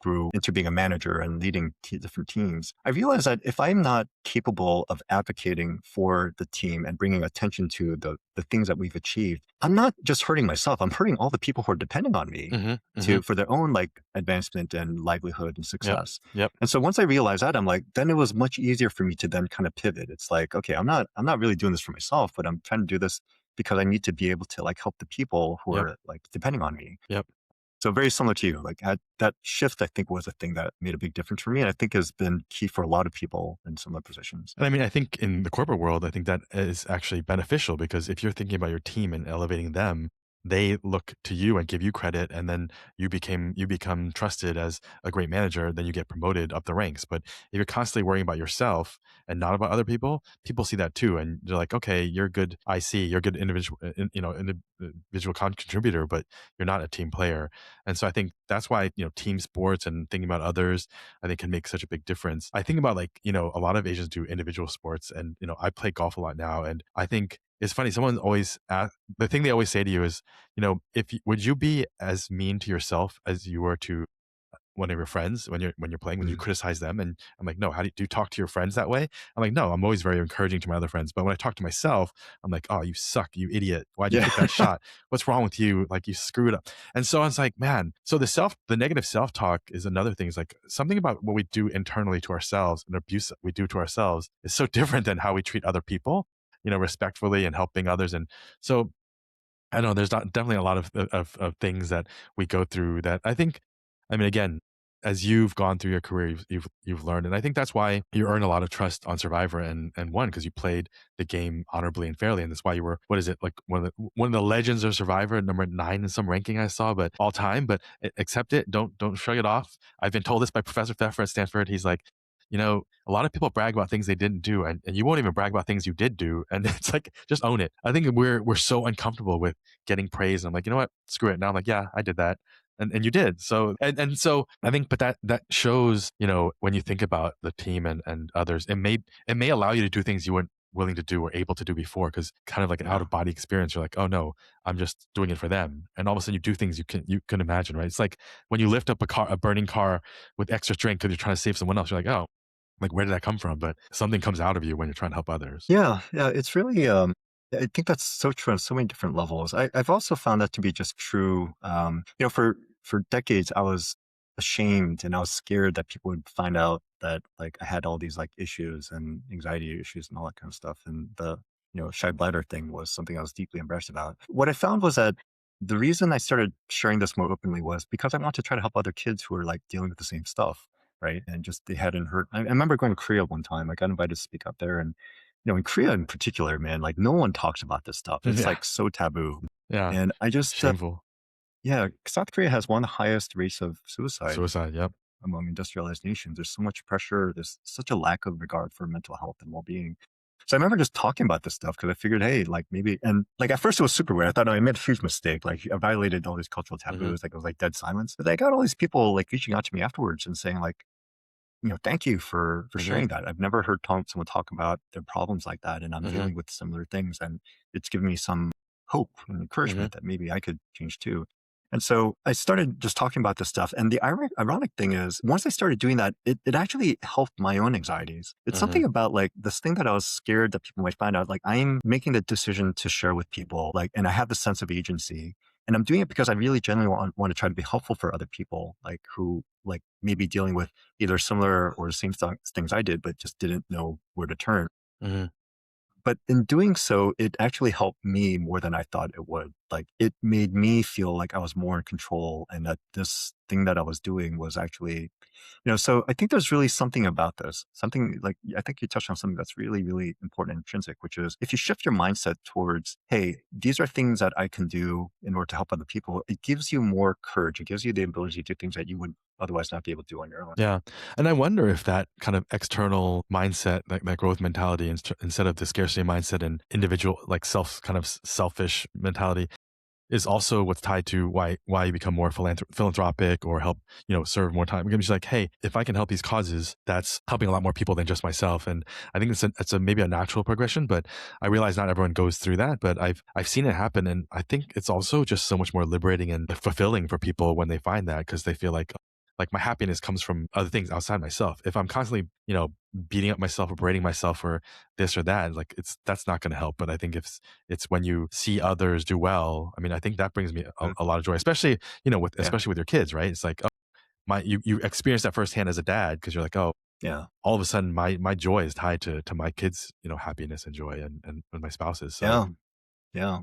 grew into being a manager and leading different teams, I realized that if I'm not capable of advocating for the team and bringing attention to the things that we've achieved, I'm not just hurting myself. I'm hurting all the people who are depending on me Hmm. Hmm. for their own like advancement and livelihood and Yep. success. Yep. And so once I realized that, I'm like, then it was much easier for me to then kind of pivot. It's like, okay, I'm not really doing this for myself, but I'm trying to do this because I need to be able to like help the people who Yep. are like depending on me. Yep. So very similar to you, like that shift, I think was a thing that made a big difference for me. And I think has been key for a lot of people in similar positions. And I mean, I think in the corporate world, I think that is actually beneficial because if you're thinking about your team and elevating them, they look to you and give you credit, and then you become trusted as a great manager. Then you get promoted up the ranks. But if you're constantly worrying about yourself and not about other people, people see that too, and they're like, okay, you're good. I see you're a good individual, individual contributor, but you're not a team player. And so I think that's why team sports and thinking about others, I think, can make such a big difference. I think about like, a lot of Asians do individual sports, and I play golf a lot now, and I think it's funny. Someone always the thing they always say to you is, if would you be as mean to yourself as you were to one of your friends when you're playing, when you Mm. criticize them? And I'm like, no, how do you talk to your friends that way? I'm like, no, I'm always very encouraging to my other friends. But when I talk to myself, I'm like, oh, you suck, you idiot. Why'd you Yeah. hit that shot? What's wrong with you? Like, you screwed up. And so I was like, man, so the negative self-talk is another thing. It's like something about what we do internally to ourselves and abuse that we do to ourselves is so different than how we treat other people, respectfully and helping others. And so I know there's definitely a lot of things that we go through that I think, I mean, again, as you've gone through your career, you've learned, and I think that's why you earn a lot of trust on Survivor and won because you played the game honorably and fairly, and that's why you were what is it like one of the legends of Survivor, number 9 in some ranking I saw, but all time. But accept it, don't shrug it off. I've been told this by Professor Pfeffer at Stanford. He's like, a lot of people brag about things they didn't do, and you won't even brag about things you did do. And it's like, just own it. I think we're so uncomfortable with getting praise. I'm like, you know what? Screw it. Now I'm like, yeah, I did that. And you did. So and so I think, but that shows, when you think about the team and others, it may allow you to do things you weren't willing to do or able to do before, because kind of like an out Yeah. of body experience. You're like, oh no, I'm just doing it for them. And all of a sudden you do things you can imagine, right? It's like when you lift up a burning car with extra strength because you're trying to save someone else. You're like, oh, like, where did that come from? But something comes out of you when you're trying to help others. Yeah, yeah, it's really, I think that's so true on so many different levels. I've also found that to be just true. For decades, I was ashamed and I was scared that people would find out that like I had all these like issues and anxiety issues and all that kind of stuff. And the, shy bladder thing was something I was deeply embarrassed about. What I found was that the reason I started sharing this more openly was because I want to try to help other kids who are like dealing with the same stuff. Right. And just they hadn't heard. I remember going to Korea one time. I got invited to speak up there. And, in Korea in particular, man, like no one talks about this stuff. It's Yeah. like so taboo. Yeah. And I just, Shameful. yeah, South Korea has one of the highest rates of suicide Suicide. Yep. among industrialized nations. There's so much pressure. There's such a lack of regard for mental health and well being. So I remember just talking about this stuff because I figured, hey, like maybe, and like at first it was super weird. I thought, no, I made a huge mistake. Like I violated all these cultural Hmm. taboos. Like it was like dead silence. But I got all these people like reaching out to me afterwards and saying like, thank you for Hmm. sharing that. I've never heard someone talk about their problems like that, and I'm Hmm. dealing with similar things, and it's given me some hope and Hmm. encouragement that maybe I could change too. And so I started just talking about this stuff. And the ironic thing is, once I started doing that, it actually helped my own anxieties. It's Hmm. something about like this thing that I was scared that people might find out. Like I'm making the decision to share with people, like, and I have the sense of agency. And I'm doing it because I really genuinely want to try to be helpful for other people, like who like maybe dealing with either similar or the same things I did, but just didn't know where to turn. Hmm. But in doing so, it actually helped me more than I thought it would. Like it made me feel like I was more in control and that this thing that I was doing was actually, so I think there's really something about this, something like, I think you touched on something that's really, really important and intrinsic, which is if you shift your mindset towards, hey, these are things that I can do in order to help other people, it gives you more courage. It gives you the ability to do things that you would otherwise not be able to do on your own. Yeah. And I wonder if that kind of external mindset, that growth mentality, instead of the scarcity mindset and individual, like selfish mentality, is also what's tied to why you become more philanthropic or help, serve more time. Because it's like, hey, if I can help these causes, that's helping a lot more people than just myself. And I think it's a maybe a natural progression, but I realize not everyone goes through that. But I've seen it happen, and I think it's also just so much more liberating and fulfilling for people when they find that, because they feel like my happiness comes from other things outside myself. If I'm constantly, beating up myself or berating myself for this or that, like that's not going to help. But I think if it's when you see others do well, I mean, I think that brings me Uh, a lot of joy, especially, Yeah. especially with your kids, right? It's like, oh, you experience that firsthand as a dad, because you're like, oh, Yeah. all of a sudden my joy is tied to my kids, happiness and joy, and my spouse's. So Yeah. Yeah.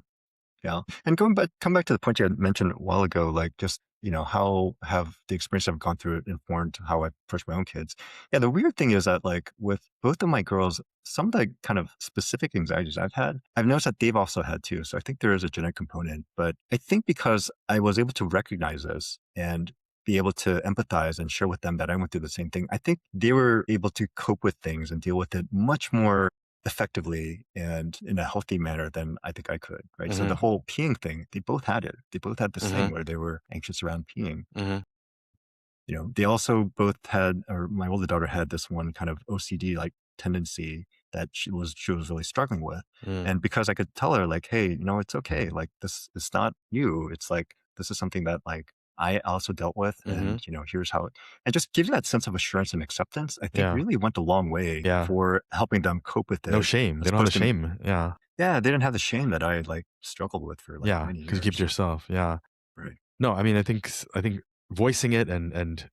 Yeah. And come back to the point you had mentioned a while ago, like just, how have the experience I've gone through it informed how I approach my own kids? Yeah. The weird thing is that like with both of my girls, some of the kind of specific anxieties I've had, I've noticed that they've also had too. So I think there is a genetic component, but I think because I was able to recognize this and be able to empathize and share with them that I went through the same thing, I think they were able to cope with things and deal with it much more effectively and in a healthy manner than I think I could, right? So the hmm. whole peeing thing, they both had it. They both had this thing Hmm. where they were anxious around peeing. Hmm. They also both had, or my older daughter had this one kind of OCD like tendency that she was really struggling with. Hmm. And because I could tell her like, hey, it's okay. Like this is not you. It's like this is something that like I also dealt with, Hmm. and here's how it, and just giving that sense of assurance and acceptance, I think Yeah. really went a long way Yeah. for helping them cope with No it shame. as They don't have the opposed to, shame. Yeah. yeah, they didn't have the shame that I like struggled with for like Yeah. many Because you keep it to years. yourself. Yeah. Right. No, I mean, I think voicing it and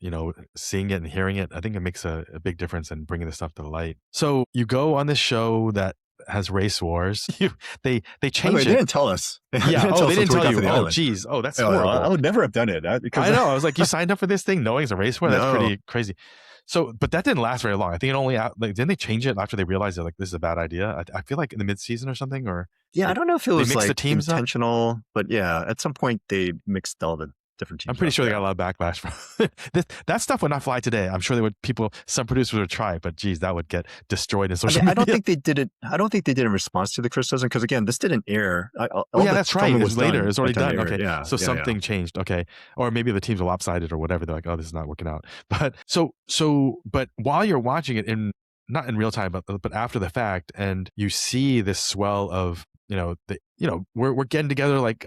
seeing it and hearing it, I think it makes a big difference in bringing this stuff to the light. So you go on this show that has race wars. They By the way, changed they it. didn't tell us. They Yeah. didn't Oh, tell they us didn't until we tell got to you. the Oh, island. geez. Oh, that's I horrible. would never have done it because I know. I was like, you signed up for this thing knowing it's a race war? That's no. pretty crazy. So, but that didn't last very long. I think it only like didn't they change it after they realized that like this is a bad idea? I feel like in the mid-season or something, or Yeah, I they don't know if it they was mixed the like teams up. intentional, but yeah, at some point they mixed all the different I'm teams pretty up. sure they Yeah. got a lot of backlash from that stuff would not fly today. I'm sure they would some producers would try, but geez, that would get destroyed in I social mean, I don't media. think they did it. I don't think they did it in response to the criticism because again, this didn't air. Oh All yeah, the that's right. filming It was was later. done It was by already the time they done. aired. Okay. Yeah, So yeah, yeah. something changed. Okay. Or maybe the teams are lopsided or whatever. They're like, oh, this is not working out. But but while you're watching it not in real time, but after the fact, and you see this swell of, we're getting together like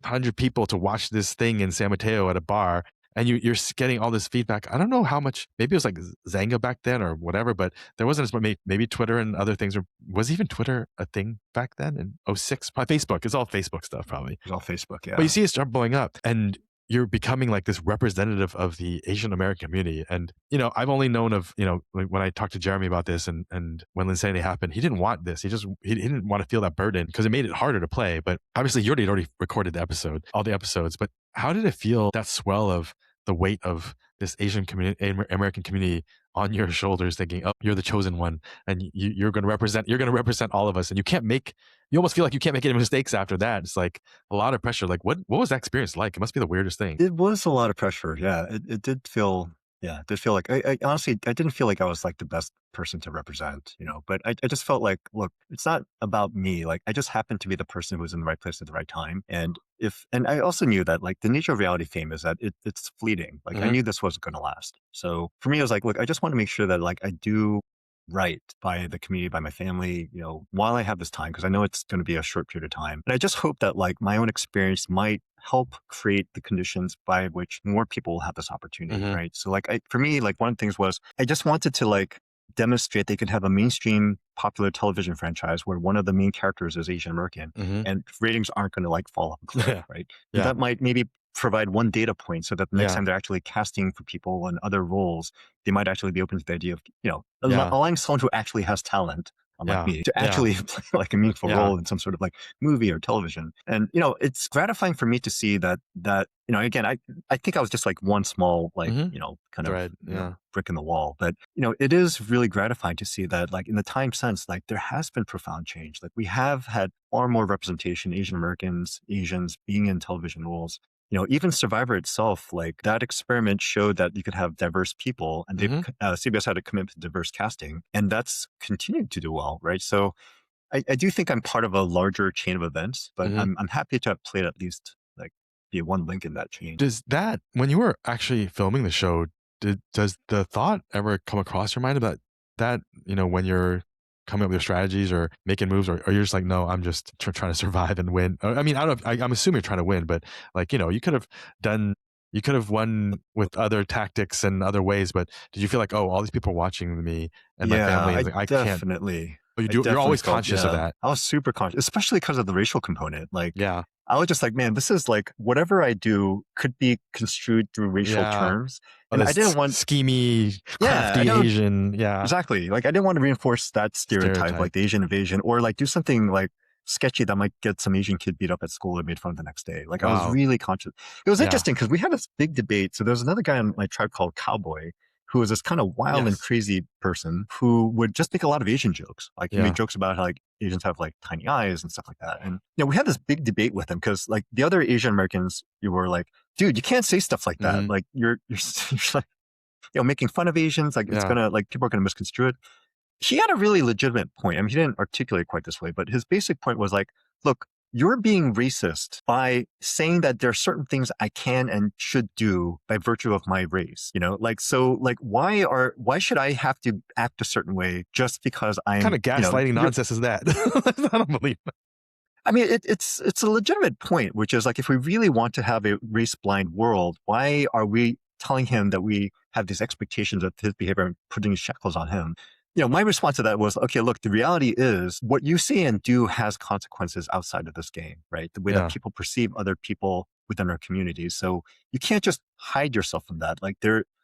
100 people to watch this thing in San Mateo at a bar, and you're getting all this feedback. I don't know how much, maybe it was like Zanga back then or whatever, but there wasn't as much, maybe Twitter and other things. Was even Twitter a thing back then in '06? Probably Facebook. It's all Facebook stuff probably. It was all Facebook. But you Yeah. see it start blowing up, and you're becoming like this representative of the Asian American community. And, I've only known of, like when I talked to Jeremy about this and when Linsanity happened, he didn't want this. He didn't want to feel that burden because it made it harder to play. But obviously you already recorded all the episodes. But how did it feel, that swell of the weight of this Asian community, American community on your shoulders, thinking, oh, you're the chosen one and you're going to represent all of us, and you almost feel like you can't make any mistakes after that. It's like a lot of pressure. Like what was that experience like? It must be the weirdest thing. It was a lot of pressure. Yeah, it did feel. Yeah, it did feel like I honestly I didn't feel like I was like the best person to represent, but I just felt like, look, it's not about me. Like I just happened to be the person who was in the right place at the right time. And I also knew that like the nature of reality fame is that it's fleeting. Like I knew this wasn't going to last. So for me, it was like, look, I just want to make sure that like I do right by the community, by my family, while I have this time, because I know it's going to be a short period of time. And I just hope that like my own experience might help create the conditions by which more people will have this opportunity, right? So like for me, like one of the things was I just wanted to like demonstrate they could have a mainstream popular television franchise where one of the main characters is Asian American and ratings aren't going to like fall off a cliff, right? Yeah. That might maybe provide one data point so that the next time they're actually casting for people in other roles, they might actually be open to the idea of, allowing someone who actually has talent, unlike me, to actually play like a meaningful role in some sort of like movie or television. And, it's gratifying for me to see that, again, I think I was just like one small, like, kind Thread, of brick in the wall. But, it is really gratifying to see that like in the time since, like there has been profound change. Like we have had far more representation, Asian Americans, Asians being in television roles. Even Survivor itself, like that experiment showed that you could have diverse people, and CBS had a commitment to diverse casting, and that's continued to do well, right? So I do think I'm part of a larger chain of events, but I'm happy to have played at least like be one link in that chain. Does that, when you were actually filming the show, does the thought ever come across your mind about that, when you're coming up with your strategies or making moves, or you're just like, no, I'm just trying to survive and win? I mean, I don't know, I'm assuming you're trying to win, but like, you could have won with other tactics and other ways, but did you feel like, oh, all these people are watching me and my family, and like, I can't. Definitely. Oh, I you're definitely always felt- conscious of that. I was super conscious, especially because of the racial component. Like, Yeah. I was just like, man, this is like whatever I do could be construed through racial terms. Oh, And I didn't want schemy, Yeah, crafty Asian. Yeah. exactly. Like I didn't want to reinforce that stereotype, like the Asian invasion, or like do something like sketchy that might get some Asian kid beat up at school and made fun of the next day. Like I was really conscious. It was interesting because we had this big debate. So there was another guy on my tribe called Cowboy, who was this kind of wild and crazy person who would just make a lot of Asian jokes. Like he made jokes about how like Asians have like tiny eyes and stuff like that. And we had this big debate with him because like the other Asian Americans, you were like, dude, you can't say stuff like that. Like you're like, making fun of Asians. Like it's gonna like people are gonna misconstrue it. He had a really legitimate point. I mean, he didn't articulate it quite this way, but his basic point was like, look, you're being racist by saying that there are certain things I can and should do by virtue of my race, like, so like, why should I have to act a certain way just because I'm kind of gaslighting nonsense is that? I don't believe that. I mean, it's a legitimate point, which is like, if we really want to have a race blind world, why are we telling him that we have these expectations of his behavior and putting shackles on him? My response to that was, okay, look, the reality is what you say and do has consequences outside of this game, right? The way that people perceive other people within our communities. So you can't just hide yourself from that. Like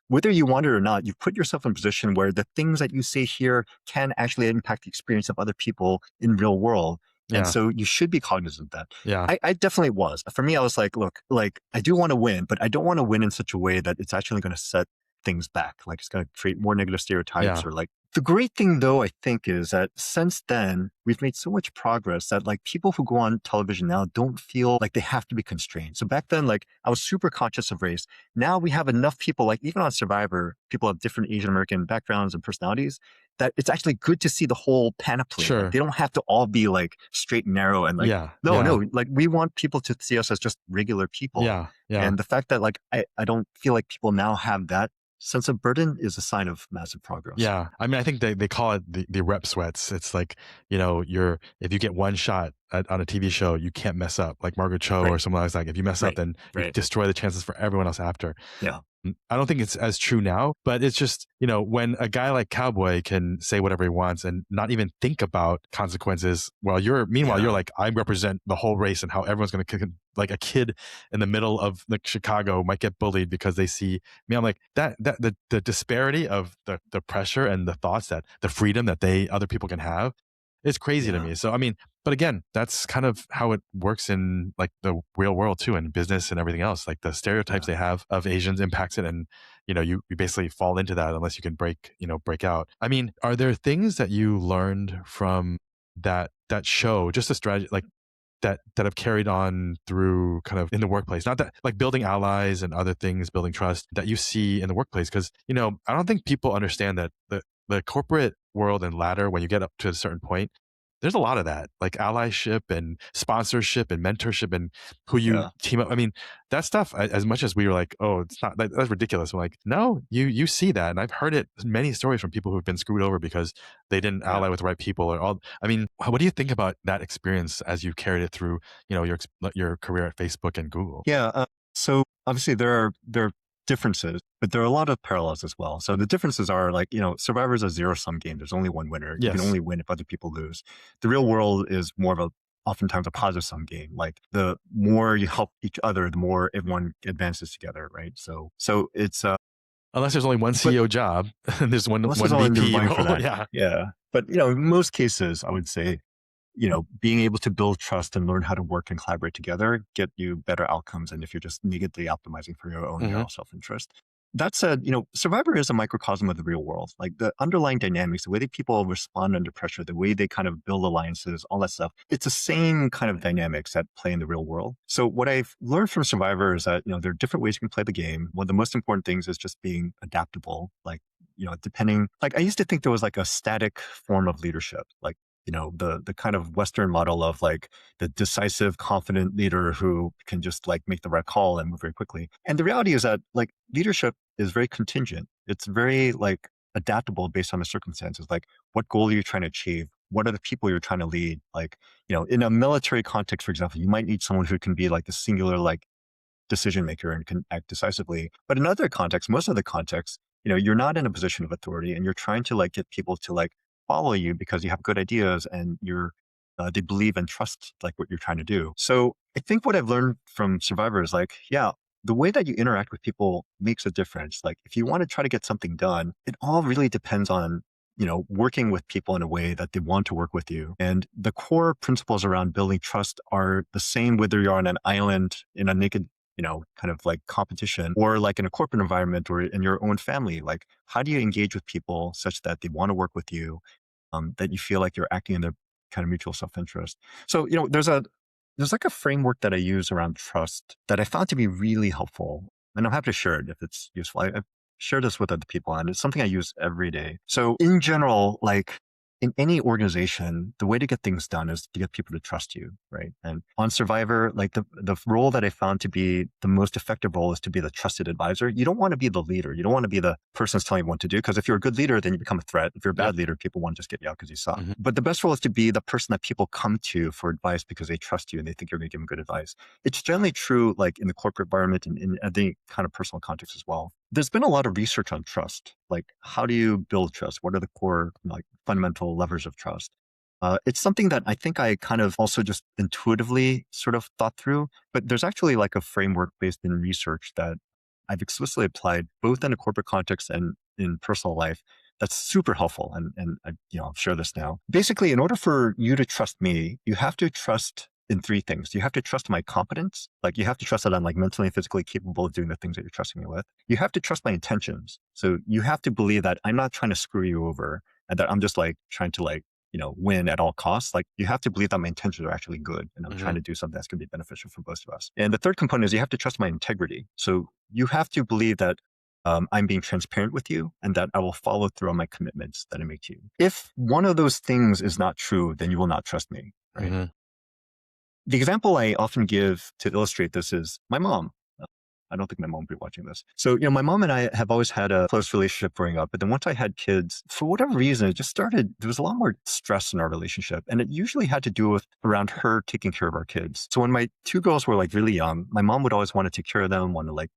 whether you want it or not, you put yourself in a position where the things that you say here can actually impact the experience of other people in real world. And Yeah. so you should be cognizant of that. Yeah. I definitely was. For me, I was like, look, like I do want to win, but I don't want to win in such a way that it's actually going to set things back. Like it's going to create more negative stereotypes Yeah. or like the great thing though, I think is that since then we've made so much progress that like people who go on television now don't feel like they have to be constrained. So back then, like I was super conscious of race. Now we have enough people, like even on Survivor, people have different Asian American backgrounds and personalities that it's actually good to see the whole panoply. Like Sure. they don't have to all be like straight and narrow and like, Yeah. no, Yeah. no, like we want people to see us as just regular people. Yeah. Yeah. And the fact that like, I don't feel like people now have that sense of burden is a sign of massive progress. Yeah. I mean, I think they call it the rep sweats. It's like, if you get one shot on a TV show, you can't mess up. Like Margaret Cho Right. or someone else, like if you mess up, Right. then you Right. destroy the chances for everyone else after. Yeah. I don't think it's as true now, but it's just, when a guy like Cowboy can say whatever he wants and not even think about consequences while meanwhile, you're like, I represent the whole race and how everyone's going to, like a kid in the middle of like Chicago might get bullied because they see me. I'm like the disparity of the pressure and the thoughts that the freedom that other people can have is crazy to me. So, I mean, but again, that's kind of how it works in like the real world too, in business and everything else. Like the stereotypes they have of Asians impacts it, and you basically fall into that unless you can break out. I mean, are there things that you learned from that show, just a strategy like that have carried on through kind of in the workplace? Not that like building allies and other things, building trust that you see in the workplace, because I don't think people understand that the corporate world and ladder, when you get up to a certain point, there's a lot of that, like allyship and sponsorship and mentorship and who you team up. I mean, that stuff, as much as we were like, oh, it's not, that's ridiculous. I'm like, no, you see that. And I've heard it, many stories from people who've been screwed over because they didn't ally with the right people or all. I mean, what do you think about that experience as you carried it through, your career at Facebook and Google? Yeah. So obviously there are differences, but there are a lot of parallels as well. So the differences are like, Survivor is a zero-sum game. There's only one winner. Yes. You can only win if other people lose. The real world is more of oftentimes a positive-sum game. Like the more you help each other, the more everyone advances together, right? So it's unless there's only one CEO job, and there's one VP role. For that. Yeah. But in most cases, I would say, being able to build trust and learn how to work and collaborate together get you better outcomes than if you're just negatively optimizing for your own narrow self-interest. That said, Survivor is a microcosm of the real world. Like the underlying dynamics, the way that people respond under pressure, the way they kind of build alliances, all that stuff, it's the same kind of dynamics that play in the real world. So what I've learned from Survivor is that, there are different ways you can play the game. One of the most important things is just being adaptable. Like, depending, like I used to think there was like a static form of leadership, like, the kind of Western model of like the decisive, confident leader who can just like make the right call and move very quickly. And the reality is that like leadership is very contingent. It's very like adaptable based on the circumstances. Like what goal are you trying to achieve? What are the people you're trying to lead? Like, in a military context, for example, you might need someone who can be like the singular, like decision maker and can act decisively. But in other contexts, most of the contexts, you're not in a position of authority and you're trying to like get people to like follow you because you have good ideas and they believe and trust like what you're trying to do. So I think what I've learned from Survivor is like, the way that you interact with people makes a difference. Like if you want to try to get something done, it all really depends on, working with people in a way that they want to work with you. And the core principles around building trust are the same whether you're on an island in a naked kind of like competition or like in a corporate environment or in your own family. Like, how do you engage with people such that they want to work with you, that you feel like you're acting in their kind of mutual self-interest? So, there's like a framework that I use around trust that I found to be really helpful. And I'm happy to share it if it's useful. I've shared this with other people and it's something I use every day. So in general, like in any organization, the way to get things done is to get people to trust you, right? And on Survivor, like the role that I found to be the most effective role is to be the trusted advisor. You don't want to be the leader. You don't want to be the person who's telling you what to do, because if you're a good leader, then you become a threat. If you're a bad leader, people want to just get you out because you suck. But the best role is to be the person that people come to for advice because they trust you and they think you're going to give them good advice. It's generally true like in the corporate environment and in any kind of personal context as well. There's been a lot of research on trust. Like, how do you build trust? What are the core like fundamental levers of trust? It's something that I think I kind of also just intuitively sort of thought through, but there's actually like a framework based in research that I've explicitly applied both in a corporate context and in personal life. That's super helpful. And I, I'll share this now. Basically, in order for you to trust me, you have to trust in three things. You have to trust my competence. Like you have to trust that I'm like mentally and physically capable of doing the things that you're trusting me with. You have to trust my intentions. So you have to believe that I'm not trying to screw you over and that I'm just like trying to like, win at all costs. Like you have to believe that my intentions are actually good and I'm trying Hmm. to do something that's going to be beneficial for both of us. And the third component is you have to trust my integrity. So you have to believe that I'm being transparent with you and that I will follow through on my commitments that I make to you. If one of those things is not true, then you will not trust me, right? Hmm. The example I often give to illustrate this is my mom. I don't think my mom would be watching this. So, my mom and I have always had a close relationship growing up. But then once I had kids, for whatever reason, it just started, there was a lot more stress in our relationship. And it usually had to do with around her taking care of our kids. So when my two girls were like really young, my mom would always want to take care of them, want to like,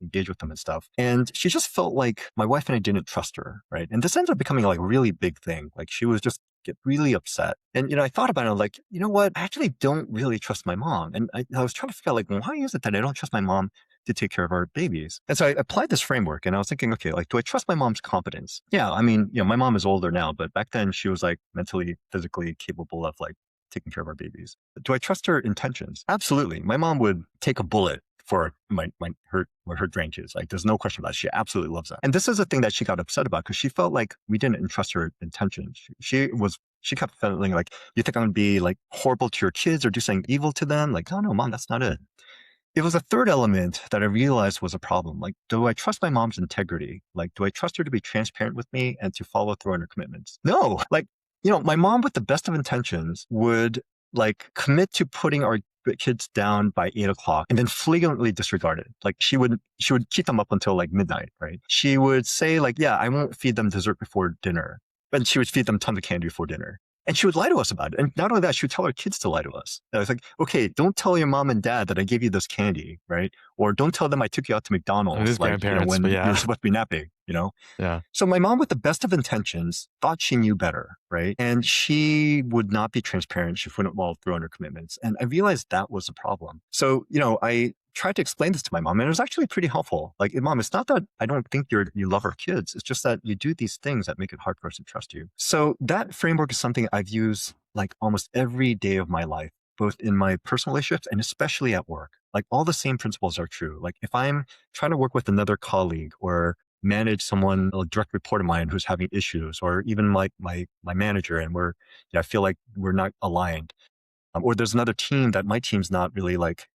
engage with them and stuff. And she just felt like my wife and I didn't trust her. Right. And this ended up becoming like a really big thing. Like she was just get really upset. And, I thought about it, like, you know what? I actually don't really trust my mom. And I was trying to figure out, like, why is it that I don't trust my mom to take care of our babies? And so I applied this framework and I was thinking, okay, like, do I trust my mom's competence? Yeah. I mean, my mom is older now, but back then she was like mentally, physically capable of like taking care of our babies. Do I trust her intentions? Absolutely. My mom would take a bullet for her grandkids. Like there's no question about it. She absolutely loves that. And this is a thing that she got upset about because she felt like we didn't entrust her intentions. She kept feeling like, you think I'm gonna be like horrible to your kids or do something evil to them? Like, oh no, mom, that's not it. It was a third element that I realized was a problem. Like, do I trust my mom's integrity? Like, do I trust her to be transparent with me and to follow through on her commitments? No. Like, my mom with the best of intentions would like commit to putting our kids down by 8 o'clock and then flagrantly disregard it. Like she would keep them up until like midnight, right? She would say like, yeah, I won't feed them dessert before dinner. But she would feed them tons of candy before dinner. And she would lie to us about it. And not only that, she would tell her kids to lie to us. And I was like, okay, don't tell your mom and dad that I gave you this candy, right? Or don't tell them I took you out to It is McDonald's, like, grandparents, but when you're yeah. supposed to be napping. Yeah. So my mom with the best of intentions thought she knew better, right? And she would not be transparent. She wouldn't follow through on her commitments. And I realized that was a problem. So, I tried to explain this to my mom and it was actually pretty helpful. Like, Mom, it's not that I don't think you love our kids. It's just that you do these things that make it hard for us to trust you. So that framework is something I've used like almost every day of my life, both in my personal relationships and especially at work. Like all the same principles are true. Like if I'm trying to work with another colleague or manage someone, a direct report of mine who's having issues, or even like my manager, and I feel like we're not aligned, or there's another team that my team's not really like,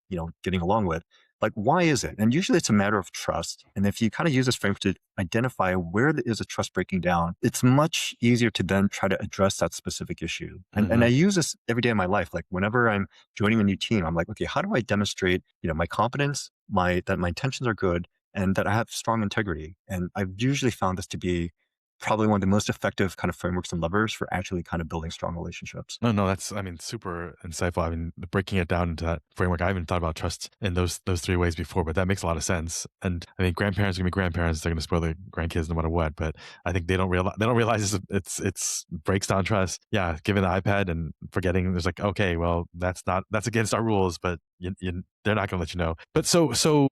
getting along with. Like, why is it? And usually it's a matter of trust. And if you kind of use this framework to identify where there is a trust breaking down, it's much easier to then try to address that specific issue. And I Hmm. use this every day in my life. Like whenever I'm joining a new team, I'm like, okay, how do I demonstrate, my competence, that my intentions are good and that I have strong integrity? And I've usually found this to be probably one of the most effective kind of frameworks and levers for actually kind of building strong relationships. No, no, that's, I mean, super insightful. I mean, breaking it down into that framework, I haven't thought about trust in those three ways before, but that makes a lot of sense. And I mean, grandparents are gonna be grandparents; they're gonna spoil their grandkids no matter what. But I think they don't realize it's breaks down trust. Yeah, giving the iPad and forgetting. There's like, okay, well, that's against our rules, but they're not gonna let you know. But so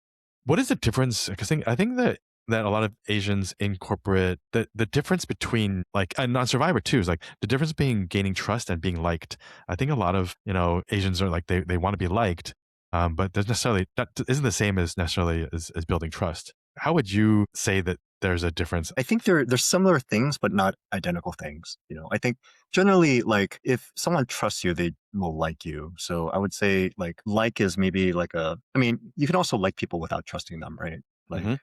what is the difference? Because I think that a lot of Asians incorporate the difference between like, and on Survivor too, is like the difference being gaining trust and being liked. I think a lot of Asians are like they want to be liked, but there's necessarily that isn't the same as necessarily as building trust. How would you say that there's a difference? I think they're similar things, but not identical things. I think generally, like if someone trusts you, they will like you. So I would say like is maybe like I mean, you can also like people without trusting them, right? Like, Hmm.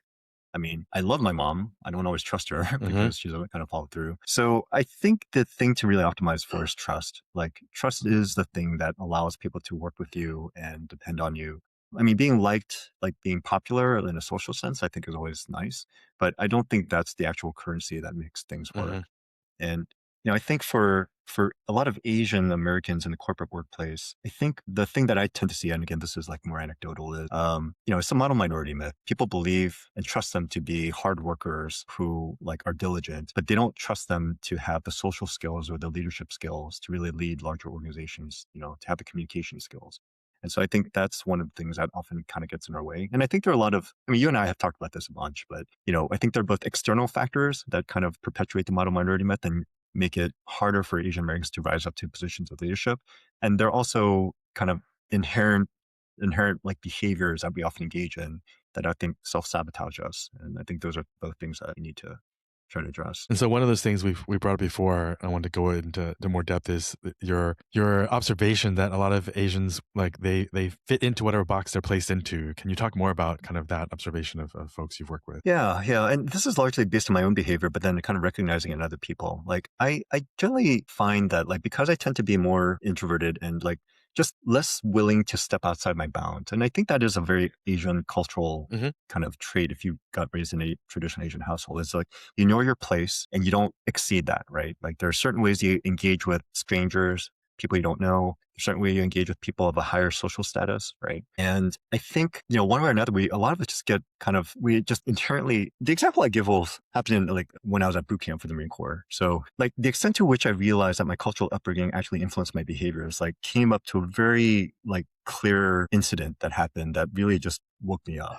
I mean, I love my mom. I don't always trust her Hmm. because she doesn't kind of follow through. So I think the thing to really optimize for is trust. Like trust is the thing that allows people to work with you and depend on you. I mean, being liked, like being popular in a social sense, I think is always nice, but I don't think that's the actual currency that makes things Hmm. work. And I think for a lot of Asian Americans in the corporate workplace, I think the thing that I tend to see, and again, this is like more anecdotal, is it's a model minority myth. People believe and trust them to be hard workers who like are diligent, but they don't trust them to have the social skills or the leadership skills to really lead larger organizations, to have the communication skills. And so I think that's one of the things that often kind of gets in our way. And I think there are a lot of, I mean, you and I have talked about this a bunch, but, I think there are both external factors that kind of perpetuate the model minority myth and make it harder for Asian Americans to rise up to positions of leadership. And there are also kind of inherent like behaviors that we often engage in that I think self-sabotage us. And I think those are both things that we need to try to address. And so one of those things we brought up before, I wanted to go into more depth, is your observation that a lot of Asians, like they fit into whatever box they're placed into. Can you talk more about kind of that observation of folks you've worked with? Yeah, yeah. And this is largely based on my own behavior, but then kind of recognizing it in other people. Like I generally find that like because I tend to be more introverted and like just less willing to step outside my bounds. And I think that is a very Asian cultural Hmm. kind of trait if you got raised in a traditional Asian household. It's like you know your place and you don't exceed that, right? Like there are certain ways you engage with strangers, people you don't know. There's certain way you engage with people of a higher social status, right? And I think, one way or another, a lot of us just get kind of, we just inherently, the example I give will happen in like when I was at boot camp for the Marine Corps. So like the extent to which I realized that my cultural upbringing actually influenced my behaviors, like came up to a very like clear incident that happened that really just woke me up.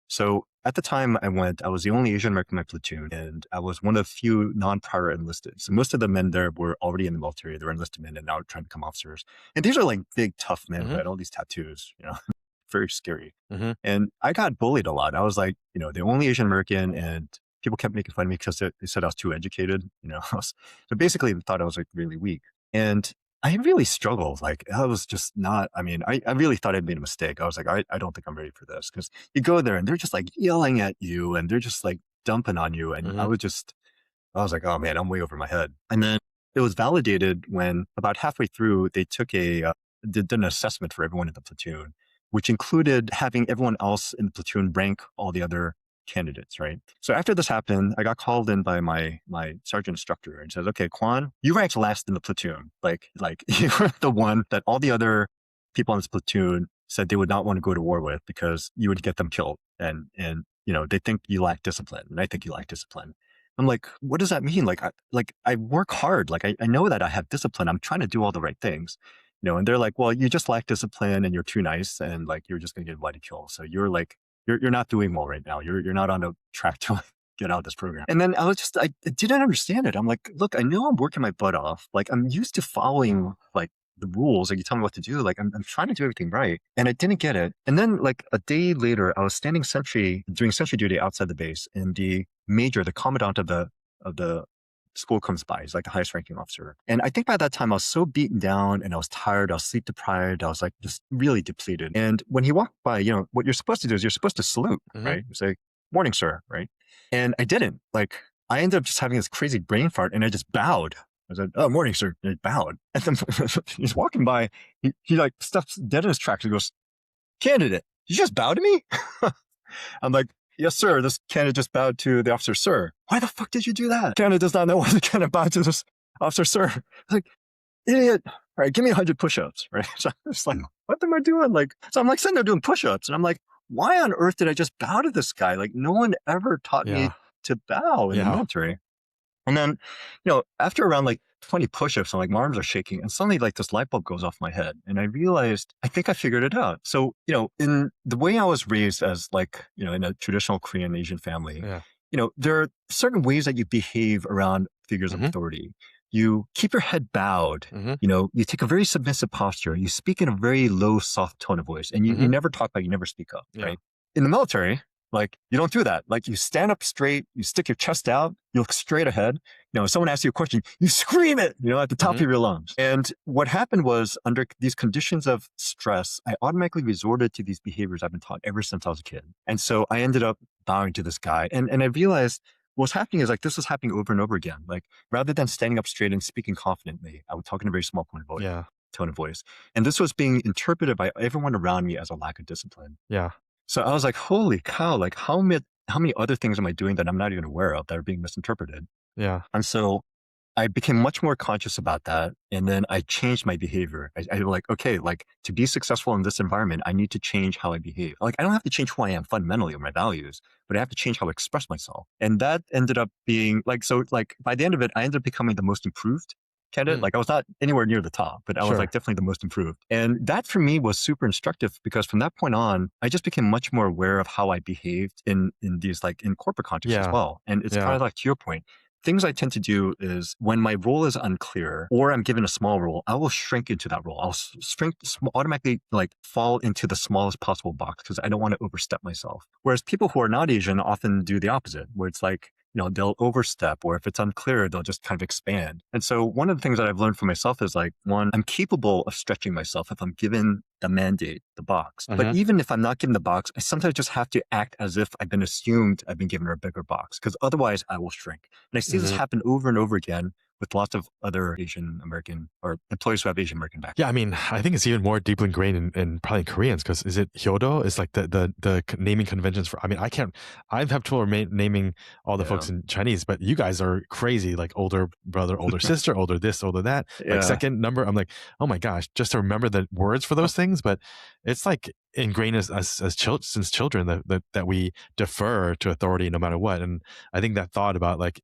So at the time I went, I was the only Asian American in my platoon, and I was one of the few non-prior enlisted. So most of the men there were already in the military. They were enlisted men and now trying to become officers. And these are like big, tough men who Hmm. had all these tattoos, very scary. Hmm. And I got bullied a lot. I was like, the only Asian American, and people kept making fun of me because they said I was too educated. So basically they thought I was like really weak. And I really struggled. Like I was just not, I mean, I really thought I'd made a mistake. I was like, I don't think I'm ready for this. Cause you go there and they're just like yelling at you and they're just like dumping on you. And Hmm. I was like, oh man, I'm way over my head. And then it was validated when about halfway through, they took did an assessment for everyone in the platoon, which included having everyone else in the platoon rank all the other candidates, right? So after this happened, I got called in by my sergeant instructor and says, okay, Kwon, you ranked last in the platoon. Like you were the one that all the other people in this platoon said they would not want to go to war with because you would get them killed. And they think you lack discipline. And I think you lack discipline. I'm like, what does that mean? I work hard. Like I know that I have discipline. I'm trying to do all the right things. And they're like, well, you just lack discipline and you're too nice and like you're just gonna get bloody killed. So you're like you're not doing well right now. You're not on a track to like, get out of this program. And then I didn't understand it. I'm like, look, I know I'm working my butt off. Like I'm used to following like the rules. Like you tell me what to do. Like I'm trying to do everything right. And I didn't get it. And then like a day later, I was standing sentry, doing sentry duty outside the base, and the major, the commandant of the school comes by. He's like the highest ranking officer. And I think by that time I was so beaten down and I was tired. I was sleep deprived. I was like just really depleted. And when he walked by, what you're supposed to do is you're supposed to salute, Hmm. right? You say, morning, sir, right? And I didn't. Like I ended up just having this crazy brain fart and I just bowed. I said, oh, morning, sir. And I bowed. And then he's walking by. He like stops dead in his tracks and goes, candidate, you just bow to me? I'm like, yes, sir. This candidate just bowed to the officer, sir. Why the fuck did you do that? Candidate does not know why the candidate bowed to this officer, sir. Like, idiot. All right, give me 100 push-ups, right? So I'm just like, what am I doing? Like, so I'm like sitting there doing push-ups and I'm like, why on earth did I just bow to this guy? Like, no one ever taught me Yeah. to bow in the Yeah. military. And then, after around like 20 push-ups, I'm like, my arms are shaking. And suddenly like this light bulb goes off my head. And I realized, I think I figured it out. So, in the way I was raised as like, in a traditional Korean Asian family, Yeah. there are certain ways that you behave around figures of Hmm. authority. You keep your head bowed. Hmm. You take a very submissive posture. You speak in a very low, soft tone of voice. And you Hmm. never talk back, you never speak up, Yeah. right? In the military, like you don't do that. Like you stand up straight, you stick your chest out, you look straight ahead. If someone asks you a question, you scream it, at the top Hmm. of your lungs. And what happened was under these conditions of stress, I automatically resorted to these behaviors I've been taught ever since I was a kid. And so I ended up bowing to this guy. And I realized what's happening is like this was happening over and over again. Like rather than standing up straight and speaking confidently, I would talk in a very small Yeah. tone of voice. And this was being interpreted by everyone around me as a lack of discipline. Yeah. So I was like, holy cow, like how many other things am I doing that I'm not even aware of that are being misinterpreted? Yeah. And so I became much more conscious about that. And then I changed my behavior. I was like, okay, like to be successful in this environment, I need to change how I behave. Like I don't have to change who I am fundamentally or my values, but I have to change how I express myself. And that ended up being like, so like by the end of it, I ended up becoming the most improved candidate. Mm, Like I was not anywhere near the top, but I was like sure. definitely the most improved. And that for me was super instructive because from that point on, I just became much more aware of how I behaved in these like in corporate contexts as Yeah. well. And it's kind Yeah. of like to your point, things I tend to do is when my role is unclear or I'm given a small role, I will shrink into that role. I'll shrink, automatically like fall into the smallest possible box because I don't want to overstep myself. Whereas people who are not Asian often do the opposite, where it's like, they'll overstep, or if it's unclear, they'll just kind of expand. And so one of the things that I've learned for myself is like, one, I'm capable of stretching myself if I'm given the mandate, the box. But Hmm. even if I'm not given the box, I sometimes just have to act as if I've been assumed I've been given a bigger box because otherwise I will shrink. And I see this Hmm. happen over and over again with lots of other Asian American or employees who have Asian American background. Yeah, I mean, I think it's even more deeply ingrained in probably in Koreans because is it hyodo? It's like the naming conventions for. I mean, I have trouble naming all the Yeah. folks in Chinese, but you guys are crazy. Like older brother, older sister, older this, older that. Like Yeah. second number. I'm like, oh my gosh, just to remember the words for those things. But it's like ingrained as since children that we defer to authority no matter what. And I think that thought about like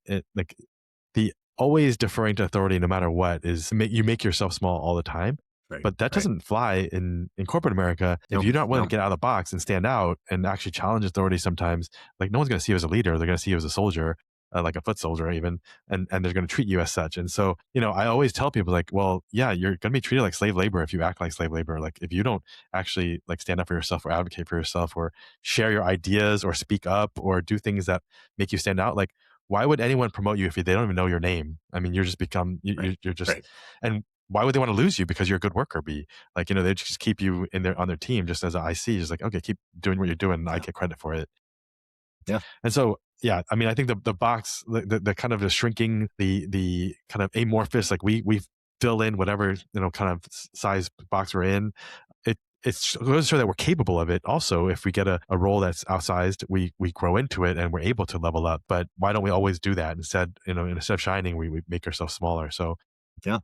the always deferring to authority no matter what is you make yourself small all the time. Right. But that Right. doesn't fly in corporate America. If Nope. you're not willing to Nope. get out of the box and stand out and actually challenge authority sometimes, like no one's going to see you as a leader. They're going to see you as a soldier, like a foot soldier even, and they're going to treat you as such. And so, I always tell people like, well, yeah, you're going to be treated like slave labor if you act like slave labor. Like if you don't actually like stand up for yourself or advocate for yourself or share your ideas or speak up or do things that make you stand out, like why would anyone promote you if they don't even know your name? I mean, you're just become Right. you're just Right. and why would they want to lose you because you're a good worker? Be like, they just keep you in their on their team just as an IC, just like, okay, keep doing what you're doing, and I Yeah. get credit for it. Yeah. And so, yeah, I mean, I think the box, the kind of the shrinking, the kind of amorphous, like we fill in whatever kind of size box we're in. It goes to show that we're capable of it. Also, if we get a role that's outsized, we grow into it and we're able to level up. But why don't we always do that instead? Instead of shining, we make ourselves smaller. So Yeah.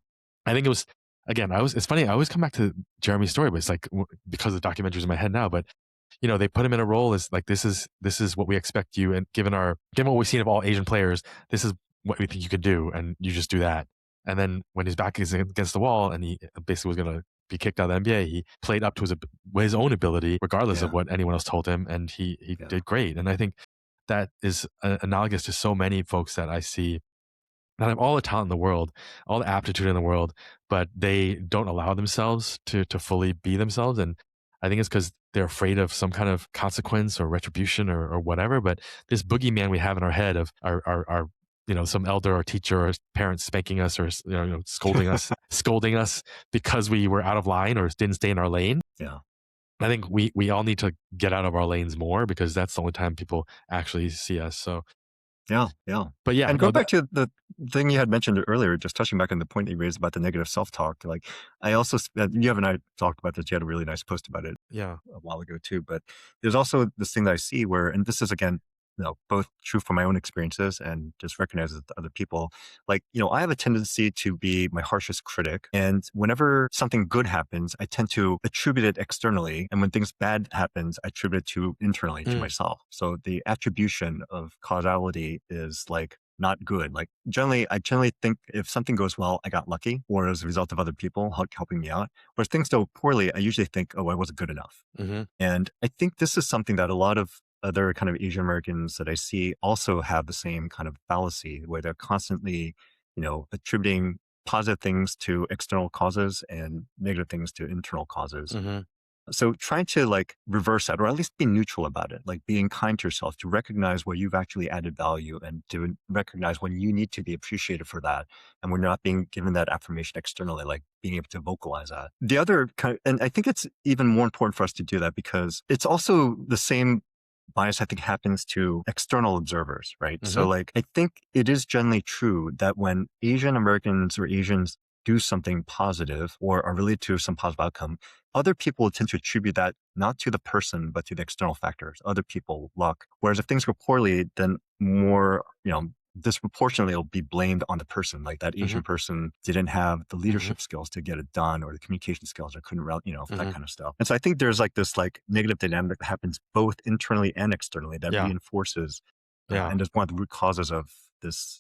I think it was again. It's funny. I always come back to Jeremy's story, but it's like because the documentary's in my head now. But they put him in a role as like this is what we expect you, and given what we've seen of all Asian players, this is what we think you could do, and you just do that. And then when his back is against the wall, and he basically was going to be kicked out of the NBA, he played up to his own ability, regardless of Yeah. what anyone else told him, and he Yeah. did great. And I think that is analogous to so many folks that I see that have all the talent in the world, all the aptitude in the world, but they don't allow themselves to fully be themselves. And I think it's because they're afraid of some kind of consequence or retribution or whatever. But this boogeyman we have in our head of our some elder or teacher or parents spanking us or scolding us because we were out of line or didn't stay in our lane. Yeah. I think we all need to get out of our lanes more because that's the only time people actually see us. So, Yeah. Yeah. but yeah, And no, going back to the thing you had mentioned earlier, just touching back on the point that you raised about the negative self-talk, like I also, you and I talked about this, you had a really nice post about it yeah. a while ago too, but there's also this thing that I see where, and this is again, both true for my own experiences and just recognizes to other people. Like, I have a tendency to be my harshest critic. And whenever something good happens, I tend to attribute it externally. And when things bad happens, I attribute it to internally to Mm, myself. So the attribution of causality is like not good. Like I generally think if something goes well, I got lucky or as a result of other people helping me out. Whereas things go poorly, I usually think, oh, I wasn't good enough. mm-hmm. And I think this is something that a lot of other kind of Asian Americans that I see also have the same kind of fallacy where they're constantly, attributing positive things to external causes and negative things to internal causes. Mm-hmm. So trying to like reverse that or at least be neutral about it, like being kind to yourself to recognize where you've actually added value and to recognize when you need to be appreciated for that. And we're not being given that affirmation externally, like being able to vocalize that. The other kind of, and I think it's even more important for us to do that because it's also the same bias I think happens to external observers, right? Mm-hmm. So like, I think it is generally true that when Asian Americans or Asians do something positive or are related to some positive outcome, other people tend to attribute that not to the person, but to the external factors, other people, luck. Whereas if things go poorly, then more, disproportionately it'll be blamed on the person. Like that Mm-hmm. Asian person didn't have the Mm-hmm. leadership skills to get it done or the communication skills or couldn't, that Mm-hmm. kind of stuff. And so I think there's like this like negative dynamic that happens both internally and externally that Yeah. reinforces Yeah. and is one of the root causes of this,